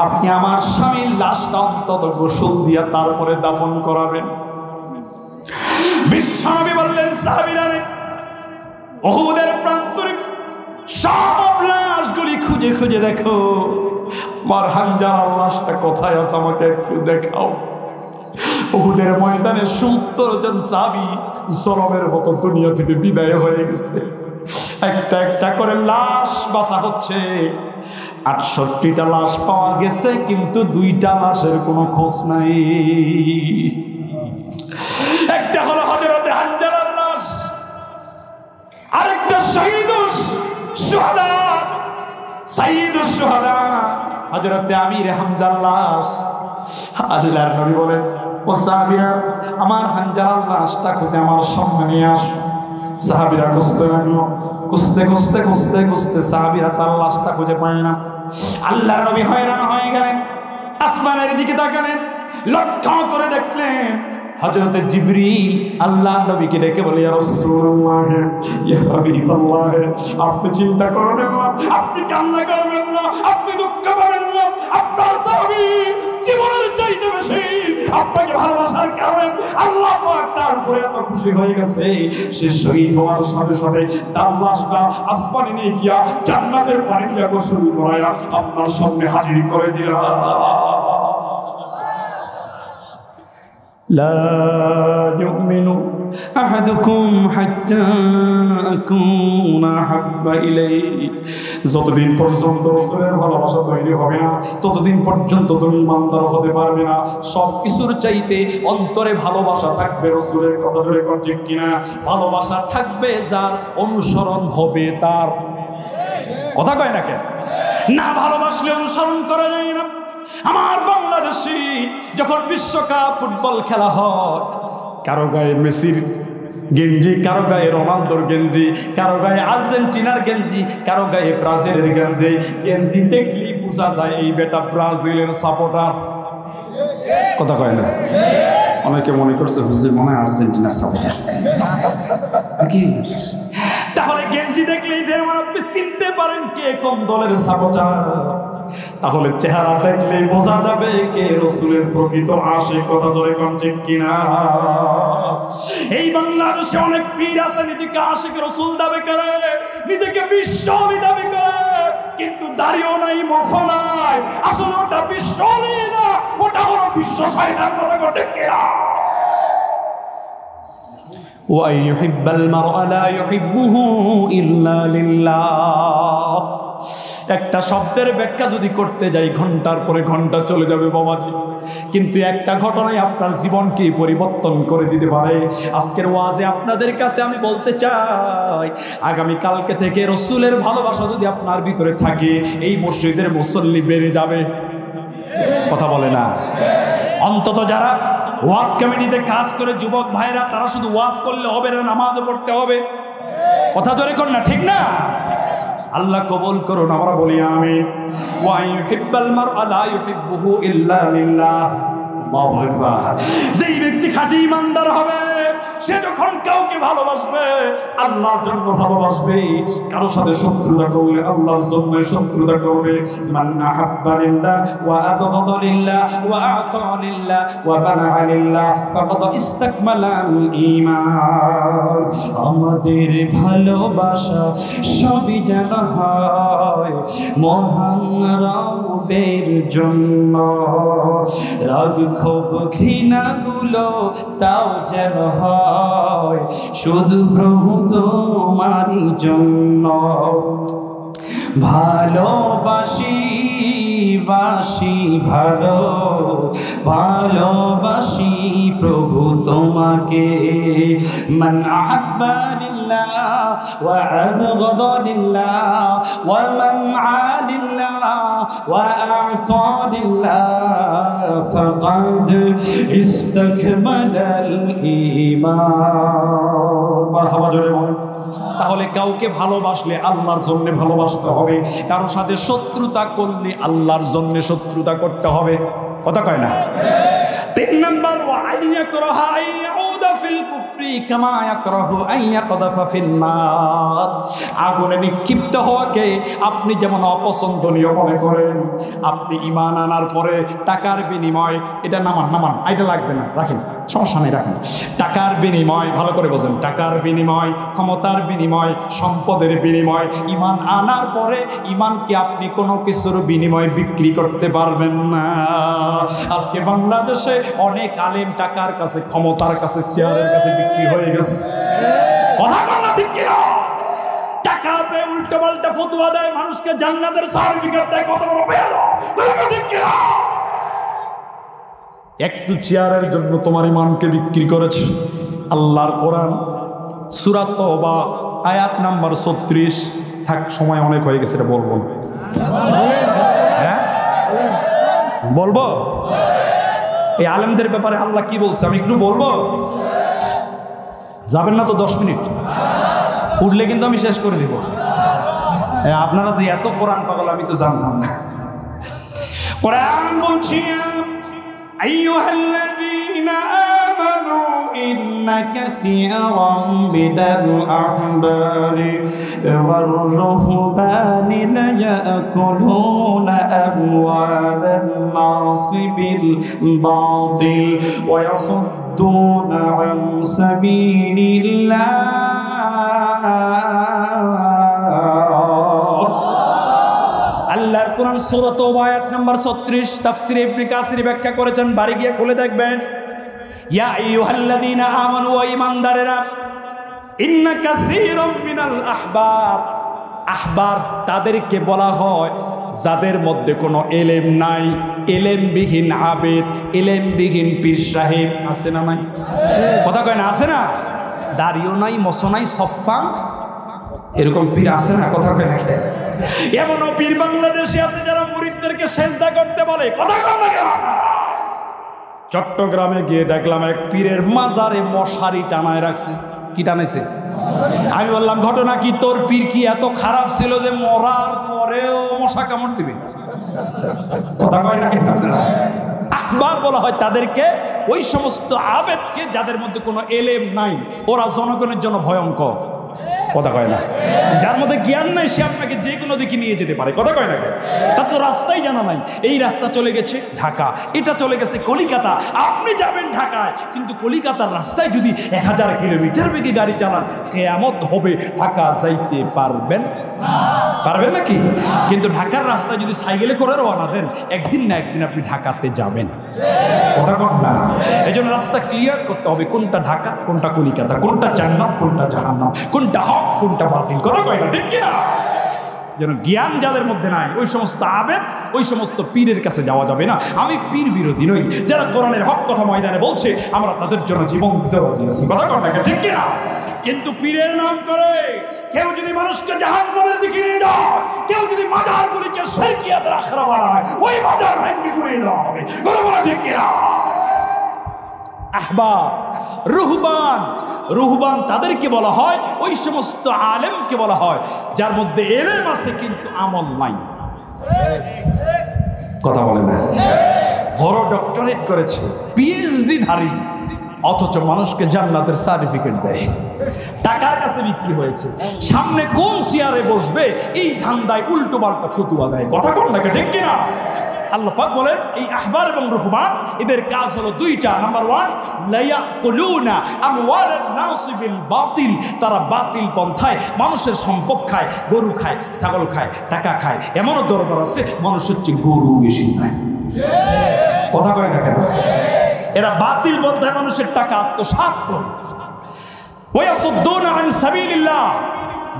আপনি আমার স্বামীর লাশটা অন্তত গোসল দিয়ে তারপরে দাফন করাবেন। বিশ্বনবী বললেন, সাহাবীরা উহুদের প্রান্তরে সব লাশগুলি খুঁজে খুঁজে দেখো, আমার হানজালার লাশটা কোথায় আছে আমাকে একটু দেখাও। উহুদের ময়দানে ৭০ জন সাহাবী জনমের মতো দুনিয়া থেকে বিদায় হয়ে গেছে। একটা একটা করে লাশ বাঁচা হচ্ছে। ৬৮টা লাশ পাওয়া গেছে, কিন্তু ২টা লাশের কোনো খোঁজ নাই। একটা হলো হযরতে হানজালার লাশ, আরেকটা শহীদুস শুহাদা, সাইয়্যিদুস শুহাদা হযরতে আমির হামজার লাশ। আল্লাহর নবী বলেন, ও সাহাবীরা, আমার হানজালার লাশটা খুঁজে আমার সামনে নিয়ে আসো। সাহাবীরা খুঁজতে লাগলো, খুঁজতে সাহাবীরা তার লাশটা খুঁজে পায় না। আল্লাহর নবী হয়রান হয়ে গেলেন, আসমানের দিকে তাকালেন, লক্ষ্য করে দেখলেন হযরতে জিবরিল আল্লাহর নবীকে ডেকে বলে, ইয়া রাসূলুল্লাহ, ইয়া হাবিবাল্লাহ, আপনি চিন্তা করবেন না, আপনি কান্না করবেন না, আপনি দুঃখ পাবেন না, আপনার সাহাবী জীবনের চাইতে বেশি আপনাকে ভালোবাসার কারণে আল্লাহ পাক তার উপরে এত খুশি হয়ে গেছে, সে শহীদ হওয়ার সাথে সাথে তার লাশটা আসমানে নিয়ে গিয়া জান্নাতের পানি দিয়ে গোসল করায়া আপনার সামনে হাজির করে দিলাম। لا يؤمن أحدكم حتى أكون أحب إليه। যতদিন পর্যন্ত রাসূলের ভালোবাসা তৈরি হবে না, ততদিন পর্যন্ত তুমি ইমানদার হতে পারবে না। সব কিছুর চাইতে অন্তরে ভালোবাসা থাকবে রাসূলের কথা ধরে, ঠিক কিনা? ভালোবাসা থাকবে যার, অনুসরণ হবে তার। কথা কয় না কেন? না ভালোবাসলে অনুসরণ করা যায় না। আমার বাংলাদেশি যখন বিশ্বকাপ ফুটবল খেলা হয়, কারো গায়ে মেসির গেঞ্জি, কারো গায়ে রোনালদোর গেঞ্জি, কারো গায়ে আর্জেন্টিনার গেঞ্জি, কারো গায়ে ব্রাজিলের গেঞ্জি। গেঞ্জি দেখলেই বোঝা যায় এই বেটা ব্রাজিলের সাপোর্টার। কথা কয় না? অনেকে মনে করছে হুজুর মনে হয় আর্জেন্টিনার সাপোর্টার। তাহলে গেঞ্জি দেখলেই যেমন আপনি চিনতে পারেন কে কোন দলের সাপোর্টার, তাহলে চেহারা দেখলেই বোঝা যাবে কে রাসূলের প্রকৃত আশিক। কথা জোরে কোন ঠিক কিনা? এই বাংলাদেশে অনেক পীর আছে নিজেকে আশিক রাসূল দাবি করে, নিজেকে বিশ্বলি দাবি করে, কিন্তু দাড়িও নাই, মোছা নাই। আসলে ওটা বিশ্বলি না, ওটা হলো বিশ্ব শয়তান। কথা কোন ঠিক কিনা? ওয়া ইউহিব্বাল মারআ লা ইউহিব্বুহু ইল্লা লিল্লাহ। একটা শব্দের ব্যাখ্যা যদি করতে যাই ঘন্টার পরে ঘন্টা চলে যাবে বাবাজি, কিন্তু একটা ঘটনায় আপনার জীবনকে পরিবর্তন করে দিতে পারে। আজকের ওয়াজে আপনাদের কাছে আমি বলতে চাই, আগামী কালকে থেকে রাসূলের ভালোবাসা যদি আপনার ভিতরে থাকে, এই মসজিদের মুসল্লি বেড়ে যাবে। কথা বলে না? অন্তত যারা ওয়াজ কমিটিতে কাজ করে যুবক ভাইরা, তারা শুধু ওয়াজ করলে হবে না, নামাজও পড়তে হবে। কথা জোরে কর না, ঠিক না? আল্লাহ কবুল করুন, আমরা বলি আমিন। ওয়া ইউহিব্বাল মারআ লা ইউহিব্বুহু ইল্লা লিল্লাহ। আল্লাহু আকবার। যেই ব্যক্তি খাঁটি ঈমানদার হবে, সে যখন কাউকে ভালোবাসবে আল্লাহর জন্য ভালোবাসবে। কারো সাথে শত্রুতা করলে আল্লাহর জন্য শত্রুতা করবে। মান আহাব্বা লিল্লাহ ওয়া আবগাদা লিল্লাহ ওয়া আতা লিল্লাহ ওয়া বানাআ লিল্লাহ ফাকাদ ইসতাকমালাল ঈমান। আমাদের ভালোবাসা সবই যেন হয় মহান রবের জন্য, রাগ ক্ষোভ ঘৃণাগুলো তাও যেন হয় শুধু প্রভু তোমারই জন্য। ভালোবাসি বাসি ভালো, ভালোবাসি প্রভু তোমাকে। মান আহাব্বা লিল্লাহ ওয়া আবগাদা লিল্লাহ ওয়া মানআ লিল্লাহ ওয়া আ'তা লিল্লাহ ফাকাদ ইসতাকমালাল ঈমান। মারহাবা জোরে বলেন। তাহলে কাউকে ভালোবাসলে আল্লাহর জন্য ভালোবাসতে হবে, কারোর সাথে শত্রুতা করলে আল্লাহর জন্য শত্রুতা করতে হবে। কথা কয় না? 3 নাম্বার, ওয়া আইয়াকরাহা আইয়াউদা ফিল কুফরি কামা ইয়াকরাহু আইয়াকদাফা ফিন নার। আগুনে নিক্ষিপ্ত হওয়াকে আপনি যেমন অপছন্দনীয় মনে করেন, আপনি ঈমান আনার পরে টাকার বিনিময়, এটা নামান এটা লাগবে না, রাখেন, সমস্যা নেই, রাখেন। টাকার বিনিময়, ভালো করে বোঝেন, টাকার বিনিময়, ক্ষমতার বিনিময়, সম্পদের বিনিময়। ঈমান আনার পরে ঈমানকে আপনি কোনো কিছুর বিনিময় বিক্রি করতে পারবেন না। আজকে বাংলাদেশে অনেক আলেম টাকার কাছে, ক্ষমতার কাছে, চেয়ারের কাছে বিক্রি হয়ে গেছে। কথা বল না, ঠিক কিনা? টাকা পেয়ে উল্টো পাল্টা ফতোয়া দেয়, মানুষকে জান্নাতের সার্টিফিকেট দেয়, কত বড় বেয়াদব, ঠিক কিনা? একটু চেয়ারের জন্য তোমার ঈমানকে বিক্রি করেছে। আল্লাহর কোরআন সূরা তওবা আয়াত নাম্বার 36। থাক, সময় অনেক হয়ে গেছে, এটা বলবো না। হ্যাঁ বলবো? এই আলেমদের ব্যাপারে আল্লাহ কি বলছে আমি একটু বলবো। যাবেন না তো 10 মিনিট? উঠলে কিন্তু আমি শেষ করে দিব। আপনারা যে এত কোরআন পাগল আমি তো জানতাম না। কোরআন বলছি, أيها الذين آمنوا إن كثيرا من الأحبار والرهبان ليأكلون أموال الناس بالباطل ويصدون عن سبيل الله। আল্লাহর কোরআন সূরা তওবা আয়াত নাম্বার 36 তাফসীরে ইবনে কাসির ব্যাখ্যা করেছেন, বাড়ি গিয়ে খুলে দেখবেন। ইয়া আইয়ুহাল্লাযীনা আমানু, ওয়া ঈমানদারেরা, ইন্না কাসীরাম মিনাল আহবার। আহবার তাদেরকে বলা হয় যাদের মধ্যে কোনো এলেম নাই, এলেমবিহীন আবেদ, এলেমবিহীন পীর সাহেব। আছে না নাই? কথা কয় না? আছে না? দাড়িও নাই, মোছো নাই, সফা এরকম পীর আছে না, কথা কয় না কেন? এমনও পীর বাংলাদেশে আছে যারা মুরিদদেরকে সেজদা করতে বলে, কথা কয় না কেন? চট্টগ্রামে গিয়ে দেখলাম এক পীরের মাজারে মশারি টানায় রাখছে। কি টানাইছে? আমি বললাম ঘটনা কি, তোর পীর কি এত খারাপ ছিল যে মরার পরেও মশা কামড় দিবে? কথা কয় না কেন? আহবার বলা হয় তাদেরকে, ওই সমস্ত আবেদকে যাদের মধ্যে কোনো এলেম নাই, ওরা জনগণের জন্য ভয়ঙ্কর। কথা কয় না? যার মধ্যে জ্ঞান নাই সে আপনাকে যে কোনো দিকে নিয়ে যেতে পারে। কথা কয় না কেন? তার তো রাস্তাই জানা নাই। এই রাস্তা চলে গেছে ঢাকা, এটা চলে গেছে কলিকাতা, আপনি যাবেন ঢাকায়, কিন্তু কলিকাতার রাস্তায় যদি 1000 কিলোমিটার বেগে গাড়ি চালান, কিয়ামত হবে, ঢাকা যাইতে পারবেন? পারবেন নাকি? কিন্তু ঢাকার রাস্তায় যদি সাইকেলে করে রওনা দেন, একদিন না একদিন আপনি ঢাকাতে যাবেন। কথা কন না? এই জন্য রাস্তা ক্লিয়ার করতে হবে, কোনটা ঢাকা, কোনটা কলিকাতা, কোনটা জান্নাত, কোনটা জাহান্নাম, কোনটা হক, কোনটা বাতিল। কথা কয় না, ঠিক কিনা? যেন জ্ঞান যাদের মধ্যে নাই, ওই সমস্ত আবেদ, ওই সমস্ত পীরের কাছে যাওয়া যাবে না। আমি পীর বিরোধী নই, যারা কোরআনের হক কথা ময়দানে বলছে আমরা তাদের জন্য জীবন দিতে রাজি আছি। কথা কন না, ঠিক কিনা? কিন্তু পীরের নাম করে কেউ যদি মানুষকে জাহান্নামের দিকে নিয়ে যায়, কেউ যদি মাজারগুলিকে শিরকিয়াতের আখড়া বানায়, ওই মাজার ভেঙে ঘুরিয়ে দেওয়া হবে। কথা বলা ঠিক কিনা? আহবার, রুহবান, রুহবান তাদেরকে বলা হয়, ওই সমস্ত আলেমকে বলা হয় যার মধ্যে এলেম আছে কিন্তু আমল নাই। কথা বলে না? বড় ডক্টরেট করেছে, পিএইচডি ধারী, অথচ মানুষকে জান্নাতের সার্টিফিকেট দেয়। টাকার কাছে বিক্রি হয়েছে, সামনে কোন চেয়ারে বসবে এই ধান্দায় উল্টো পাল্টা ফতুয়া দেয়। কথা কন নাকি, ঠিক কিনা? আল্লাহ পাক বলেন এই আহবার এবং রুহবান এদের কাজ হলো দুইটা। নাম্বার 1, লায়াকুলুনা আমওয়ালান নাস বিল বাতিল, তারা বাতিল পন্থায় মানুষের সম্পদ খায়, গরু খায়, ছাগল খায়, টাকা খায়। এমনও দরবার আছে মানুষের চেয়ে গরু বেশি খায়। কথা কয় না কেন? এরা বাতিল পন্থায় মানুষের টাকা আত্মসাৎ করে। ওয়ায়াসুদ্দুনা আন সাবিলিল্লাহ,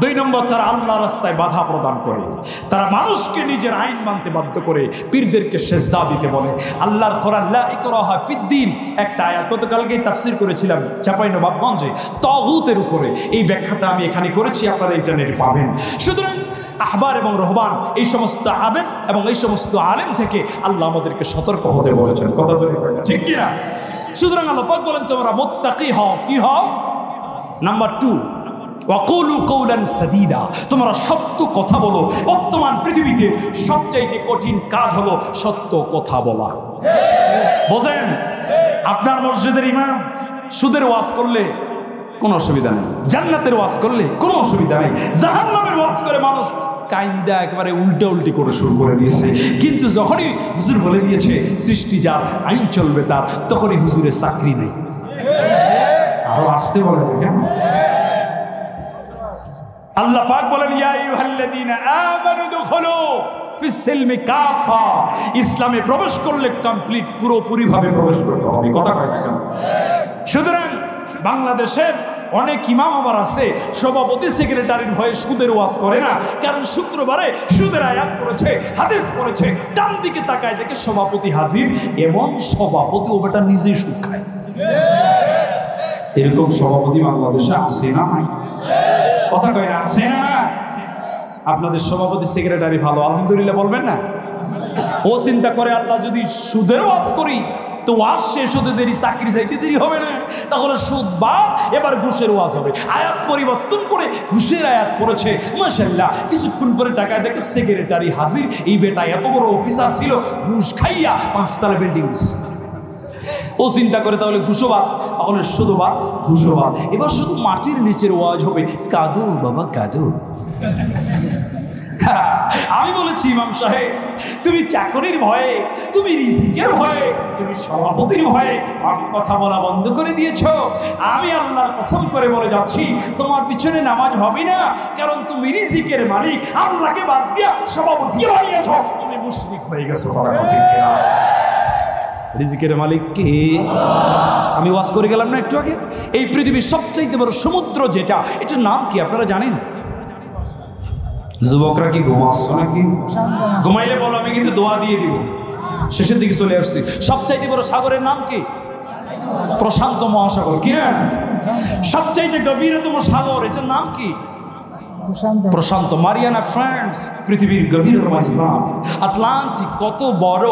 2 নম্বর তারা আল্লাহ রাস্তায় বাধা প্রদান করে, তারা মানুষকে নিজের আইন মানতে বাধ্য করে, পীরদেরকে সেজদা দিতে বলে। আল্লাহর কোরআন লা ইকরাহা ফিদ্দিন একটা আয়াত গতকালকেই তাফসীর করেছিলাম চাঁপাইনবাবগঞ্জে তাগুতের উপরে, এই ব্যাখ্যাটা আমি এখানে করেছি, আপনারা ইন্টারনেটে পাবেন। সুতরাং আহবার এবং রহবান এই সমস্ত আবেদ এবং এই সমস্ত আলেম থেকে আল্লাহ আমাদেরকে সতর্ক হতে বলেছেন। কথা বলে ঠিক কিনা? সুতরাং আল্লাহ পাক বলেন তোমরা মুত্তাকি হও। কি হও? নাম্বার 2, ওয়াকুলু কওলান সাদীদা, তোমরা সত্য কথা বলো। বর্তমান পৃথিবীতে সবচাইতে কঠিন কাজ হলো সত্য কথা বলা। বোঝেন? আপনার মসজিদের ইমাম সুদের ওয়াজ করলে কোনো অসুবিধা নেই, জান্নাতের ওয়াজ করলে কোনো অসুবিধা নেই, জাহান্নামের ওয়াজ করে মানুষ কাইন্দা একেবারে উল্টা উল্টি করে শুরু করে দিয়েছে। কিন্তু যখনই হুজুর বলে দিয়েছে সৃষ্টি যার, আইন চলবে তার, তখনই হুজুরের চাকরি নেই। আরো আসতে বলেন কেন? আল্লাহ পাক বলেন ইয়া আইয়ুহাল্লাযীনা আমানু দুখুলু ফিস সিলমি কাফা, ইসলামে প্রবেশ করলে কমপ্লিট পুরোপুরি ভাবে প্রবেশ করতে হবে। কথা কয় না কেন? সুতরাং বাংলাদেশের অনেক ইমাম আমার আছে সভাপতি সেক্রেটারির ভয়ে সুদের ওয়াজ করে না, কারণ শুক্রবারে সুদের আয়াত পড়েছে, হাদিস পড়েছে, ডান দিকে তাকায় দেখে সভাপতি হাজির, এমন সভাপতি ও বেটা নিজেই সুদ খায়। এরকম সভাপতি বাংলাদেশে আছে না? কথা কয় না? আছে না? আপনাদের সভাপতি সেক্রেটারি ভালো, আলহামদুলিল্লাহ বলবেন না? ও চিন্তা করে আল্লাহ যদি সুদের ওয়াজ করি তো ওয়াজ শেষ হতে দেরি, চাকরি যাইতে দেরি হবে না, তাহলে সুদ বাদ, এবার ঘুষের ওয়াজ হবে। আয়াত পরিবর্তন করে ঘুষের আয়াত পড়েছে, মাশাআল্লাহ। কিছুক্ষণ পরে টাকা দেখে সেক্রেটারি হাজির, এই বেটা এত বড় অফিসার ছিল, ঘুষ খাইয়া 5 তলা বিল্ডিং দিচ্ছে। ও চিন্তা করে তাহলে ঘুষোবাদ, তাহলে শুধুবাদ, ঘুষোবাদ। এবার শুধু মাটির নিচের ওয়াজ হবে, কাঁদো বাবা কাঁদো। আমি বলেছি ইমাম সাহেব, তুমি চাকরির ভয়ে, তুমি রিজিকের ভয়ে, তুমি সভাপতির ভয়ে আমি কথা বলা বন্ধ করে দিয়েছো। আমি আল্লাহর কসম করে বলে যাচ্ছি তোমার পিছনে নামাজ হবে না, কারণ তুমি রিজিকের মালিক আল্লাহকে বাদ দিয়া সভাপতিকে বানিয়েছো, তুমি মুশরিক হয়ে গেছো। রিজিকের মালিক কে? আমি ওয়াজ করে গেলাম না একটু আগে, এই পৃথিবীর সবচাইতে বড় সমুদ্র যেটা, এটার নাম কি আপনারা জানেন? যুবকরা কি ঘুমাচ্ছ নাকি? ঘুমাইলে বলো, আমি কিন্তু দোয়া দিয়ে দিব। শেষের দিকে চলে আসছি। সবচাইতে বড় সাগরের নাম কি? প্রশান্ত মহাসাগর। কি না? সবচাইতে গভীরতম সাগর, এটার নাম কি? প্রশান্ত মারিয়ানা ট্রায়াঞ্জ, পৃথিবীর গভীর স্থান আটলান্টিক কত বড়।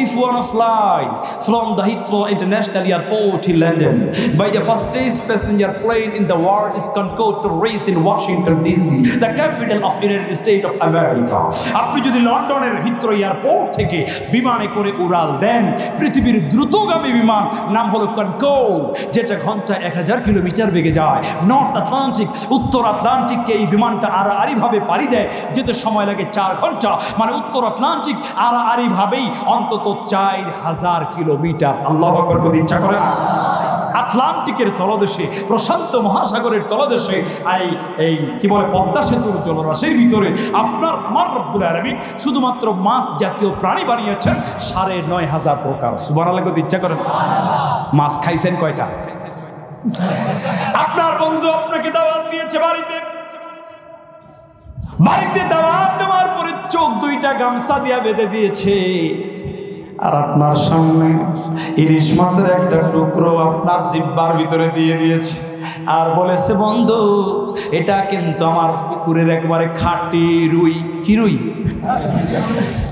If you want to fly from the Heathrow international airport in London by the fastest passenger plane in the world is Concorde to reach in Washington DC, the capital of United State of America. আপনি যদি লন্ডনের Heathrow airport থেকে বিমানে করে উড়াল দেন, পৃথিবীর দ্রুতগামী বিমান নাম হলো কনকোড, যেটা ঘন্টায় 1000 কিলোমিটার বেগে যায়। নর্থ আটলান্টিক, উত্তর আটলান্টিককে এই বিমানটা আড়াআড়িভাবে পাড়ি দেয়, যেতে সময় লাগে 4 ঘন্টা। মানে উত্তর আটলান্টিক আড়াআড়িভাবেই অন্তত 4000 কিলোমিটার। আল্লাহু আকবার বলতে ইচ্ছা করে না? আটলান্টিকের তলদেশে, প্রশান্ত মহাসাগরের তলদেশে এই কি বলে পদ্মা সেতুর জলরাশির ভিতরে আপনার আমার রব্বুল আলামিন শুধুমাত্র মাছ জাতীয় প্রাণী বানিয়েছেন 9500 প্রকার। সুবহানাল্লাহ বলতে ইচ্ছা করে না? মাছ খাইছেন কয়টা? আপনার বন্ধু আপনাকে দাওয়াত দিয়েছে বাড়িতে দাওয়াত দেওয়ার পরে চোখ দুইটা গামছা দিয়া বেঁধে দিয়েছে, আর আপনার সামনে ইলিশ মাছের একটা টুকরো আপনার জিহ্বার ভিতরে দিয়ে দিয়েছে, আর বলেছে বন্ধু এটা কিন্তু আমার পুকুরের একবারে খাঁটি রুই। কি রুই?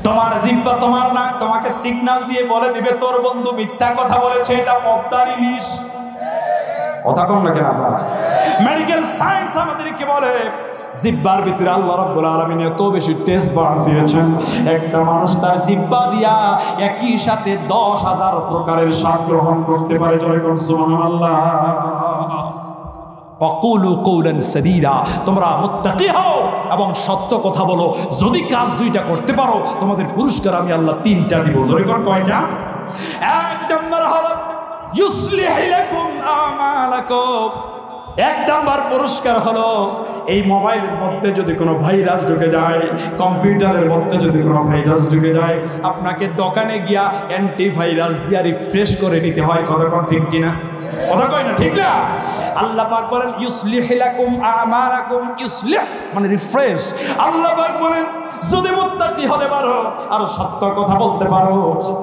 তোমার জিহ্বা, তোমার নাক তোমাকে সিগন্যাল দিয়ে বলে দিবে তোর বন্ধু মিথ্যা কথা বলেছে, এটা পদ্মার ইলিশ। কথা কম না কেন? আপনারা মেডিকেল সায়েন্স আমাদেরকে বলে জিহ্বার ভিতরে আল্লাহ রাব্বুল আলামিন এত বেশি টেস্ট বার দিয়েছেন, একটা মানুষ তার জিহ্বা দিয়া একই সাথে 10,000 প্রকারের স্বাদ গ্রহণ করতে পারে। জোরে কোন সুবহানাল্লাহ। ওয়াকুলু কওলান সাদীদা, তোমরা মুত্তাকি হও এবং সত্য কথা বলো। যদি কাজ দুইটা করতে পারো তোমাদের পুরস্কার আমি আল্লাহ 3টা দিব। জোরে কোন কয়টা? এক নম্বর হলো ইউসলিহ লাকুম আমালাকুম। 1 নাম্বার পুরস্কার হলো এই মোবাইলের মধ্যে যদি কোনো ভাইরাস ঢুকে যায়, কম্পিউটারের মধ্যে যদি কোনো ভাইরাস ঢুকে যায়, আপনাকে দোকানে গিয়া অ্যান্টিভাইরাস দিয়া রিফ্রেশ করে নিতে হয়। কথা কোন ঠিক কিনা? কথা কয় না? ঠিক না? আল্লাহ পাক বলেন ইউসলিহ লাকুম আমালাকুম, ইউসলিহ মানে রিফ্রেশ। আল্লাহ পাক বলেন যদি মুত্তাকি হতে পারো আর সত্য কথা বলতে পারো,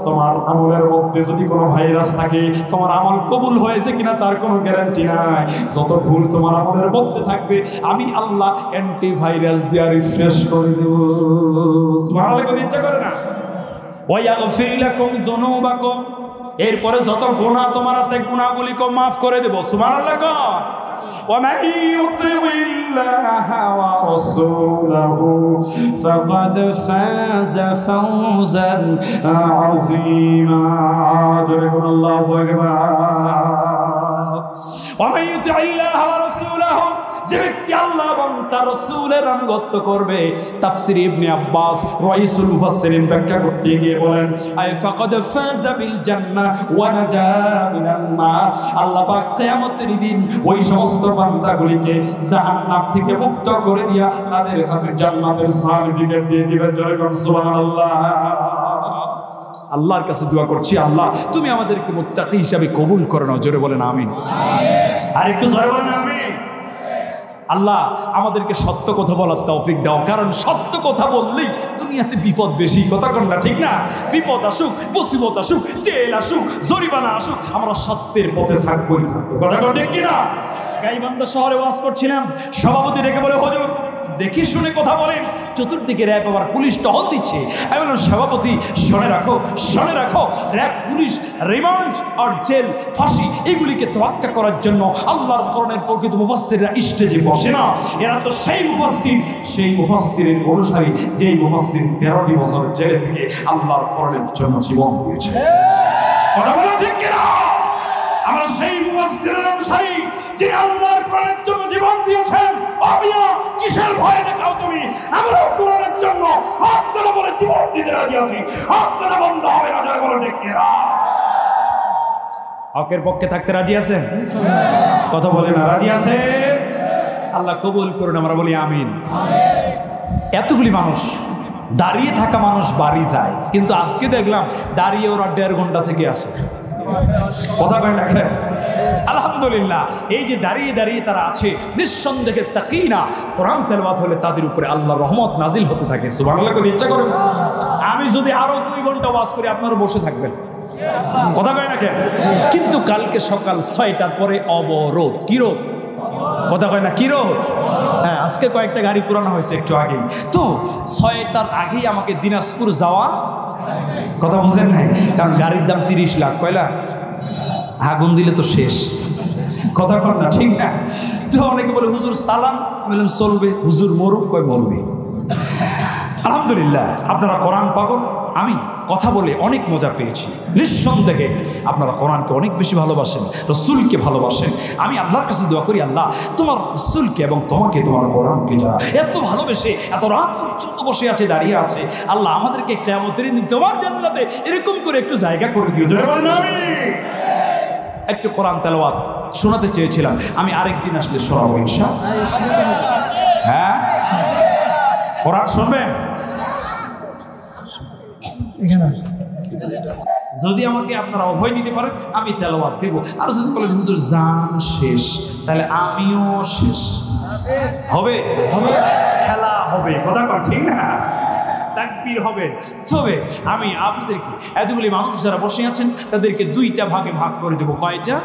তোমার আমলের মধ্যে যদি কোনো ভাইরাস থাকে, তোমার আমল কবুল হয়েছে কিনা তার কোনো গ্যারান্টি নাই। যত ভুল তোমার আমলের মধ্যে থাকবে আমি আল্লাহ অ্যান্টিভাইরাস দিয়া রিফ্রেশ করে দেব। সুবহানাল্লাহ বলতে ইচ্ছা করে না? ওয়া ইয়াগফির লাকুম যুনুবাকুম, এরপরে যত গুনাহ তোমার আছে গুনাহগুলিকে মাফ করে দেব। সুবহানাল্লাহ কও। ومن يطع الله ورسوله فقد فاز فوزا عظيما. الله أكبر. ومن يطع الله ورسوله, যে ব্যক্তি আল্লাহ এবং তার রাসূলের আনুগত্য করবে, তাফসীর ইবনে আব্বাস রাইসুল মুফাসসিরিন ব্যাখ্যা করতে গিয়ে বলেন আই ফাকাদ ফাযা বিল জান্নাহ ওয়া নাজা মিনান নার। আল্লাহ পাক কিয়ামতের দিন ওই সমস্ত বান্দাগুলিকে জাহান্নাম থেকে মুক্ত করে দিয়া তাদের হাতে জান্নাতের সার্টিফিকেট দিয়ে দিবেন। জোরে বলুন সুবহানাল্লাহ। আল্লাহর কাছে দোয়া করছি, আল্লাহ তুমি আমাদেরকে মুত্তাকি হিসাবে কবুল করে নাও। জোরে বলেন আমিন। আর একটু জোরে বলেন আমিন। আল্লাহ আমাদেরকে সত্য কথা বলার তৌফিক দাও, কারণ সত্য কথা বললেই দুনিয়াতে বিপদ বেশি। কথা কন না? ঠিক না? বিপদ আসুক, মুসিবত আসুক, জেল আসুক, জরিমানা আসুক, আমরা সত্যের পথে থাকবোই থাকবো। কথা কন ঠিক কিনা? গাইবান্ধা শহরে ওয়াজ করছিলাম, সভাপতি ডেকে বলে হুজুর দেখি শুনে কথা বলেন, চতুর্দিকে র্যাব আবার পুলিশ টহল দিচ্ছে। আমি বললাম সভাপতি শুনে রাখো, শুনে রাখো, র্যাব পুলিশ রিমান্ড আর জেল ফাঁসি এগুলিকে তোয়াক্কা করার জন্য আল্লাহর কোরআনের প্রকৃত মুফাসসিররা স্টেজে বসে না। এরা তো সেই মুফাসসিরের অনুসারী, যেই মুফাসসির 13টি বছর জেলে থেকে আল্লাহর কোরআনের জন্য জীবন দিয়েছে। কথা বলো ঠিক কিনা? আমরা সেই মুফাসসিরের অনুসারী যিনি আল্লাহর কোরআনের জন্য জীবন দিয়েছেন। আমিও কিসের ভয় দেখাও তুমি? আমরা কোরআনের জন্য হাতটা বলে জীবন দিতে রাজি আছি। হাতটা বন্ধ হবে না। যারা বলো ঠিক কিনা? হকের পক্ষে থাকতে রাজি আছেন? কথা বলে না? রাজি আছেন? আল্লাহ কবুল করুন। আমরা বলি আমিন। এতগুলি মানুষ, দাঁড়িয়ে থাকা মানুষ বাড়ি যায়, কিন্তু আজকে দেখলাম দাঁড়িয়ে ওরা 1.5 ঘন্টা থেকে আছে। কথা কয় না? আলহামদুলিল্লাহ, এই যে দাঁড়িয়ে দাঁড়িয়ে তারা আছে, নিঃসন্দেহে সাকিনা, কোরআন তেলাওয়াত হলে তাদের উপরে আল্লাহর রহমত নাজিল হতে থাকে। সুবহানাল্লাহ কই ইচ্ছা করেন? আমি যদি আরো 2 ঘন্টা ওয়াজ করি আপনারা বসে থাকবেন। কথা কয় না কেন? কিন্তু কালকে সকাল 6টার পরে অবরোধ। কি রোধ? কথা কয় না, কি রোদ? হ্যাঁ, আজকে কয়েকটা গাড়ি পুরানো হয়েছে একটু আগেই। তো 6টার আগেই আমাকে দিনাজপুর যাওয়া, কথা বুঝেন নাই? কারণ গাড়ির দাম 30 লাখ। কয়লা আগুন দিলে তো শেষ, কথা কর না, ঠিক না? তো অনেকে বলে হুজুর সালাম, বললাম চলবে। হুজুর মরুক, কয় মরবে। আলহামদুলিল্লাহ, আপনারা কোরআন পাগল, আমি কথা বলে অনেক মজা পেয়েছি। নিঃসন্দেহে আপনারা কোরআনকে অনেক বেশি ভালোবাসেন, রসুলকে ভালোবাসেন। আমি আল্লাহর কাছে দোয়া করি, আল্লাহ তোমার রসুলকে এবং তোমাকে, তোমার কোরআনকে যারা এত ভালোবেসে এত রাত পর্যন্ত বসে আছে, দাঁড়িয়ে আছে, আল্লাহ আমাদেরকে কিয়ামতের দিন তোমার জান্নাতে এরকম করে একটু জায়গা করে দিও। জোরে বলেন আমিন। একটু কোরআন তেলাওয়াত শোনাতে চেয়েছিলাম, আমি আরেকদিন আসলে শোনাবো ইনশাআল্লাহ। হ্যাঁ, কোরআন শুনবেন? যদি আমাকে আপনারা অভয় দিতে পারেন আমি তেলাওয়াত দেব। আর যদি বলেন হুজুর জান শেষ, তাহলে আমিও শেষ। হবে, খেলা হবে, কথা কর, ঠিক না? তাকবীর হবে। তবে আমি আপনাদেরকে এতগুলি মানুষ যারা বসে আছেন তাদেরকে 2টা ভাগে ভাগ করে দেবো। কয়টা?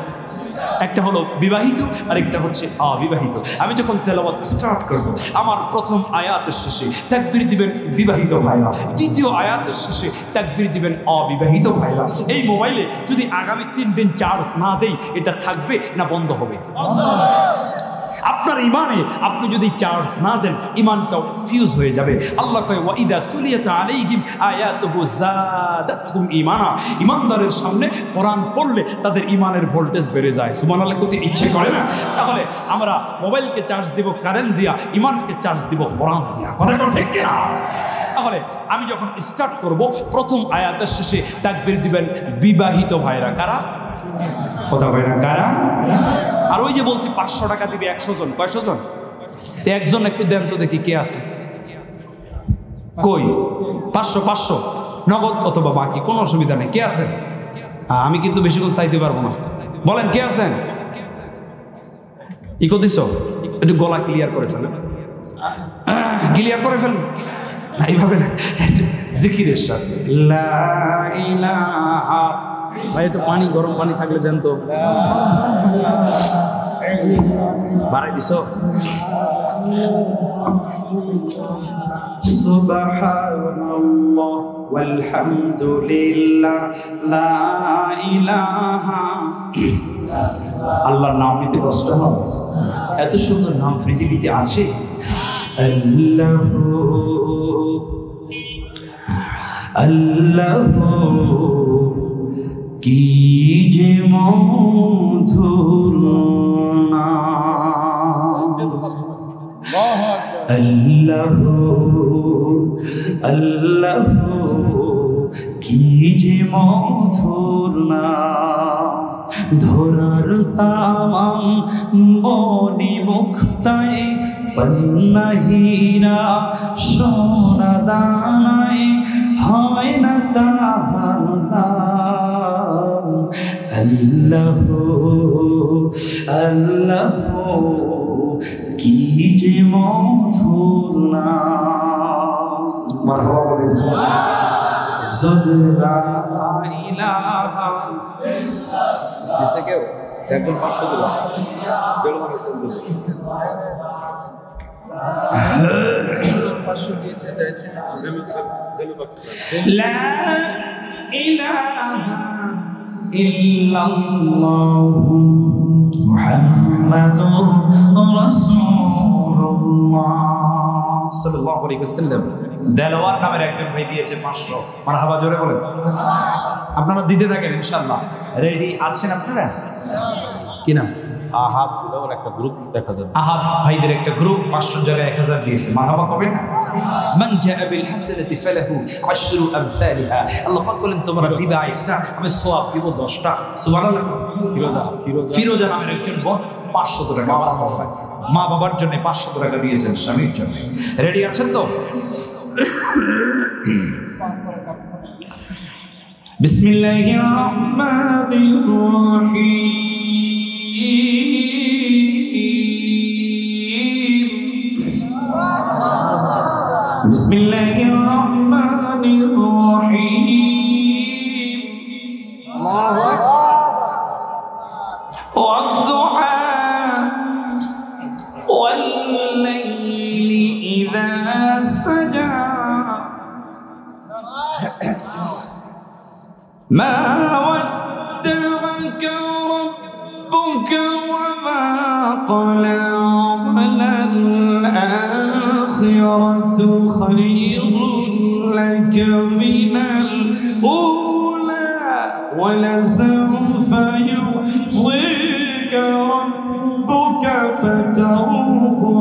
একটা হলো বিবাহিত আর একটা হচ্ছে অবিবাহিত। আমি যখন তেলাওয়াত স্টার্ট করব, আমার প্রথম আয়াতের শেষে তাকবীর দিবেন বিবাহিত ভাইরা, দ্বিতীয় আয়াতের শেষে তাকবীর দিবেন অবিবাহিত ভাইরা। এই মোবাইলে যদি আগামী 3 দিন চার্জ না দেই, এটা থাকবে না বন্ধ হবে? আপনার ইমানে আপনি যদি চার্জ না দেন, ইমানটাও ফিউজ হয়ে যাবে। আল্লাহ কয় ওয়াইদা তুলিয়াত আলাইহিম আয়াতুহু যাদাতহুম ঈমানা। ইমানদারের সামনে কোরআন পড়লে তাদের ইমানের ভোল্টেজ বেড়ে যায়। সুবহানাল্লাহ, করতে ইচ্ছে করে না? তাহলে আমরা মোবাইলকে চার্জ দিব কারেন্ট দিয়া, ইমানকে চার্জ দিব কোরআন দিয়া। কথাটা ঠিক কিনা? তাহলে আমি যখন স্টার্ট করব, প্রথম আয়াতের শেষে তাকবীর দিবেন বিবাহিত ভাইরা। কারা? কথা কয় না, কারা? আর ওই যে বলছি 500 টাকা দিবে 100 জন। কয়শো জন? তো একজন একটু দেন তো দেখি কে আছে। কই? 500 নগদ অথবা বাকি, কোনো অসুবিধা নেই। কে আছেন? আমি কিন্তু বেশিক্ষণ চাইতে পারবো না। বলেন কে আছেন? ইকো দিছ? একটু গলা ক্লিয়ার করে ফেলেন, ক্লিয়ার করে ফেলেন। না এইভাবে না, জিকিরের সাথে লা ইলাহা। ভাই একটু পানি, গরম পানি থাকলে দেন তো। বাড়াই দিছ? সুবহানাল্লাহ ওয়ালহামদুলিল্লাহ লা ইলাহা। আল্লাহর নাম নিতে কষ্ট হয়? এত সুন্দর নাম পৃথিবীতে আছে। আল্লাহু আল্লাহু কি যে মধুর নাম। আল্লাহু আল্লাহু কি যে মধুর নাম। ধরার তামাম বনি মুক্তায় পন্নাহীরা সোনা দানায় হয় না তাহার নাম। আল্লাহু আল্লাহু কি যে মধুর নাম। মারহাবা বলেন। লা ইলাহা ইল্লাল্লাহ। এসে কেউ একজন 500 দিল, বেলো মানে কোন দিল? 500 দিয়েছে, চাইছে লা ইলাহা ইল্লাল্লাহু মুহাম্মাদুর রাসূলুল্লাহ সাল্লাল্লাহু আলাইহি ওয়াসাল্লাম। দেলোয়ার নামের একজন ভাই দিয়েছে 500। মারহাবা, জোরে বলেন। আপনারা দিতে থাকেন ইনশাআল্লাহ। রেডি আছেন আপনারা? কি নাম? আহাদ বলে একটা গ্রুপ দেখা যাবে। আহাদ ভাইদের একটা গ্রুপ 500 জায়গায় 1000 দিয়েছে। মারহাবা কবেন না? মান জাআ বিল হাসানাতি ফালাহু 10 আমসালিহা। আল্লাহ পাক বলেন তোমরা দিবা একটা, আমি সওয়াব দিব 10টা। সুবহানাল্লাহ। ফিরোজা নামের একজন বোন 500 টাকা মা বাবার জন্য 500 টাকা দিয়েছেন স্বামীর জন্য। রেডি আছেন তো? বিসমিল্লাহির রহমানির রহিম। বিসমিল্লাহির রহমানির রহিম। আল্লাহু আকবার। ওয়াদ-দুহা মা ওয়াদ্দাআকা রাব্বুকা ওয়া মা ক্বালা ওয়ালাল আখিরাতু খায়রুন লাকা মিনাল উলা ওয়া লাসাউফা yu'tika rabbuka fatarḍā।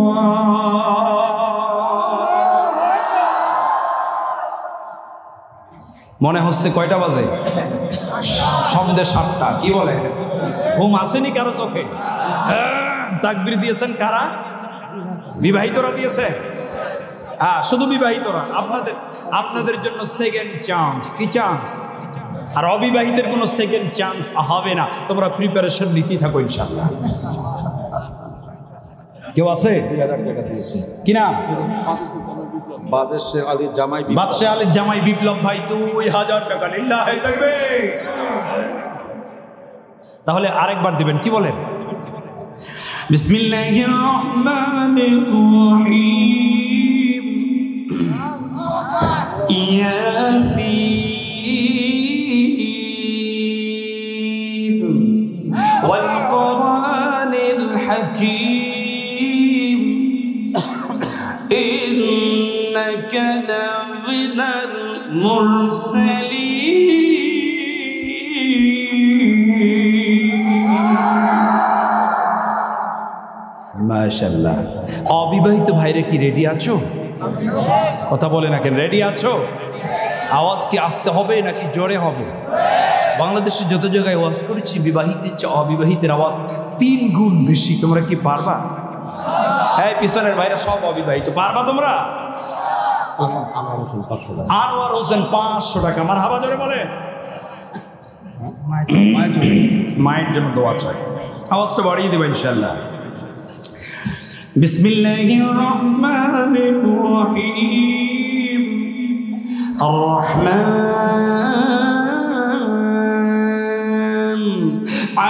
মনে হচ্ছে কয়টা বাজে? সন্ধ্যে 7টা। কি বলে? ঘুম আসেনি কারো চোখে? তাকবীর দিয়েছেন কারা? বিবাহিতরা দিয়েছে। শুধু বিবাহিতরা। আপনাদের জন্য সেকেন্ড চান্স। কি চান্স? আর অবিবাহিতের কোনো সেকেন্ড চান্স হবে না। তোমরা প্রিপারেশন নিতেই থাকো ইনশাআল্লাহ। কেউ আছে কি না? বাদশাহ আলীর জামাই বিপ্লব ভাই 2000 টাকা। লিল্লাহি তাকবীর। তাহলে আরেকবার দিবেন। কি বলেন? বিসমিল্লাহির রহমানির রহিম। ইয়াসিন ওয়াল কুরআনিল হাকীম ইন্নাকা লামিনাল মুরসালিন। মাশাআল্লাহ। অবিবাহিত ভাইরা কি রেডি আছো? কথা বলে না কেন? রেডি আছো? আওয়াজ কি আসতে হবে নাকি জোরে হবে? বাংলাদেশে যত জায়গায় ওয়াজ করেছি, বিবাহিতের চেয়ে অবিবাহিতের আওয়াজ 3 গুণ বেশি। তোমরা কি পারবা? হ্যাঁ, পিছনের ভাইরা সব অবিবাহিত। পারবা তোমরা? আনোয়ার হোসেন 500 টাকা। মারহাবা জোরে বলে। মায়ের জন্য দোয়া চাই। আওয়াজটা বাড়িয়ে দেবো ইনশাআল্লাহ। বিসমিল্লাহির রহমানির রহিম। আর রহমান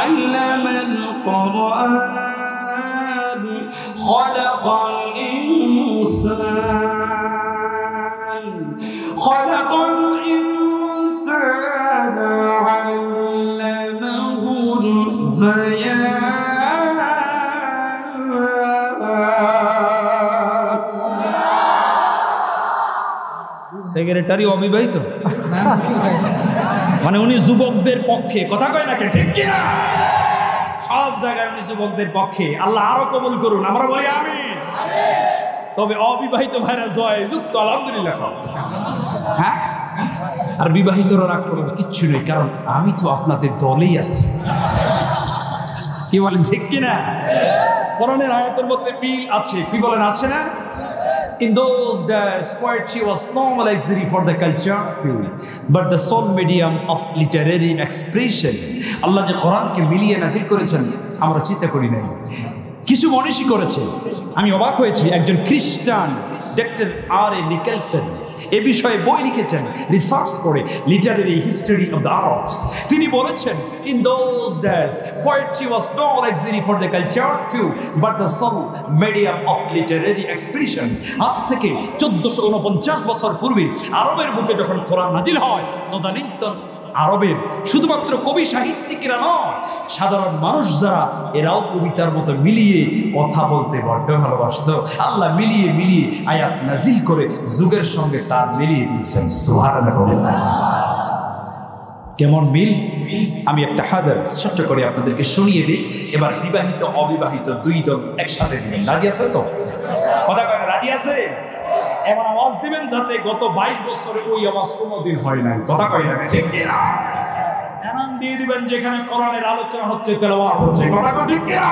আল্লামাল কুরআন খালাকাল ইনসান খালাকাল ইনসান আল্লামাহুল বায়ান। সেক্রেটারি অবিবাহিত? মানে উনি যুবকদের পক্ষে। কথা কয় না কেন? ঠিক কিনা? সব জায়গায় উনি যুবকদের পক্ষে। আল্লাহ আরো কবুল করুন। আমরা বলি আমিন। তবে অবিবাহিত ভাইরা জয় যুক্ত আলহামদুলিল্লাহ। হ্যাঁ, আর বিবাহিতরা রাগ করার কিচ্ছু নেই, কারণ আমি তো আপনাদের দলেই আছি। কি বলেন? ঠিক কিনা? কোরআনের আয়াতের মধ্যে মিল আছে। কি বলেন? আছে না? In those days, poetry was no luxury for the cultured few, but the sole medium of literary expression. Allah যে কোরআনকে মিলিয়ে নাজিল করেছেন, আমরা চিন্তা করি নাই। কিছু মনীষী করেছে। আমি অবাক হয়েছি। একজন খ্রিস্টান ডক্টর R.A. নিকেলসন এ বিষয়ে বই লিখেছেন, রিসার্চ করে, literary history of the Arabs. তিনি বলেছেন, in those days poetry was no luxury for the cultured few but the sole medium of literary expression. আজ থেকে 1449 বছর পূর্বে আরবের বুকে যখন কোরআন নাজিল হয়, তদানীন্তন আরবের শুধুমাত্র কবি সাহিত্যিকেরা নয়, সাধারণ মানুষ যারা, এরাও কবিতার মতো মিলিয়ে কথা বলতে বড্ড ভালোবাসত। আল্লাহ মিলিয়ে মিলিয়ে আয়াত নাজিল করে যুগের সঙ্গে তার মিলিয়ে দিয়েছেন। সুবহানাল্লাহ। কেমন মিল! আমি একটা হাদার ছোট্ট করে আপনাদেরকে শুনিয়ে দিই। এবার বিবাহিত অবিবাহিত 2 দল একসাথে দিবেন। রাজি আছে তো? কথা কয় না? রাজি আছে? এমন আওয়াজ দিবেন যাতে গত 22 বছরে ওই আওয়াজ কোনোদিন হয় নাই। কথা কয় না? ঠিক কিনা? এমন দিয়ে দিবেন যেখানে কোরআনের আলোচনা হচ্ছে, তেলাওয়াত হচ্ছে। কথা কয় ঠিক কিনা?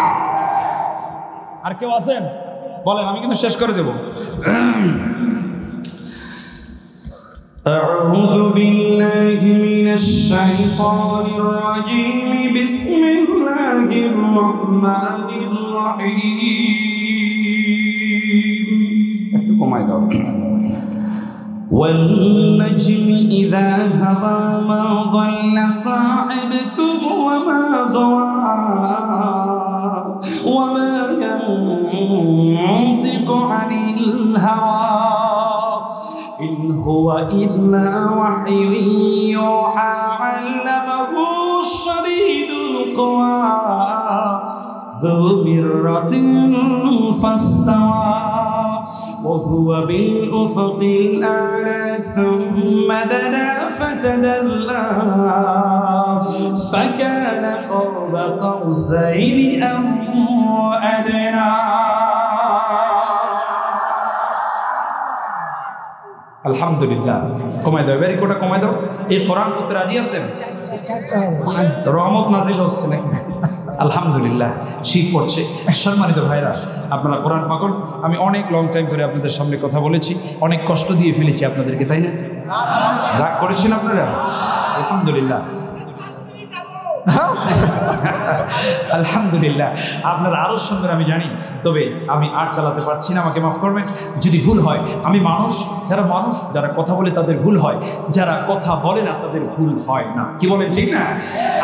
আর কেউ আছেন? বলেন, আমি কিন্তু শেষ করে দেব। أعوذ بالله من الشيطان الرجيم بسم الله الرحمن الرحيم والنجم إذا هوى ما ضل صاحبكم وما غوى وما ينطق عن الهوى إن هو হুয়া ইল্লা ওয়াহয়ুন ইউহা আল্লামাহু শাদীদুল কুওয়া যু মিররাতিন ফাস্তাওয়া وهو بالأفق الأعلى ثم دنا فتدلى فكان قاب قوسين أو أدنى আলহামদুলিল্লাহ। কমাই দাও, এবারে কোটা কমাই দাও। এই কোরআন পড়তে রাজি আছেন? রহমত নাজিল হচ্ছে নাকি? আলহামদুলিল্লাহ, শীত পড়ছে। সম্মানিত ভাইরা, আপনারা কোরআন পাগল। আমি অনেক লং টাইম ধরে আপনাদের সামনে কথা বলেছি, অনেক কষ্ট দিয়ে ফেলেছি আপনাদেরকে, তাই না? রাগ করেছেন আপনারা? আলহামদুলিল্লাহ, আলহামদুলিল্লাহ। আপনারা আরো সুন্দর আমি জানি, তবে আমি আর চালাতে পারছি না, আমাকে মাফ করবেন যদি ভুল হয়। আমি মানুষ, যারা কথা বলে তাদের ভুল হয়, যারা কথা বলে না তাদের ভুল হয় না। কি বলেন, ঠিক না?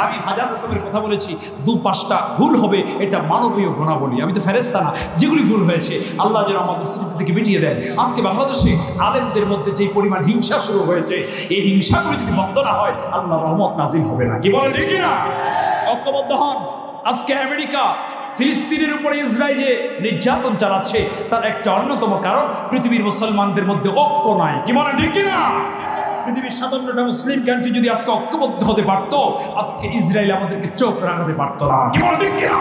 আমি হাজার রকমের কথা বলেছি, 2-5টা ভুল হবে, এটা মানবীয় গুণাবলী। আমি তো ফেরেশতা না। যেগুলি ভুল হয়েছে আল্লাহ যেন আমাদের স্মৃতি থেকে মিটিয়ে দেন। আজকে বাংলাদেশে আলেমদের মধ্যে যে পরিমাণ হিংসা শুরু হয়েছে, এই হিংসাগুলি যদি বন্ধ না হয় আল্লাহ রহমত নাজিল হবে না। কি বলেন, ঠিক না? ঐক্যবদ্ধ হন। আজকে আমেরিকা ফিলিস্তিনের উপরে ইসরায়েলে নির্যাতন চালাচ্ছে, তার একটা অন্যতম কারণ পৃথিবীর মুসলমানদের মধ্যে ঐক্য নাই। কি বলেন, ঠিক না? পৃথিবীর 57টা মুসলিম কান্ট্রি যদি আজকে ঐক্যবদ্ধ হতে পারতো, আজকে ইসরায়েল আমাদেরকে চোখ রাঙাতে পারতো না। কি বলেন, ঠিক না?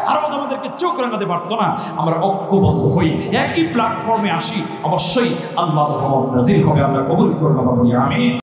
ভারত আমাদেরকে চোখ রাঙাতে পারতো না। আমরা ঐক্যবদ্ধ হই, একই প্ল্যাটফর্মে আসি, অবশ্যই আল্লাহর রহমত নাজিল হবে। আমরা কবুল করব। আমি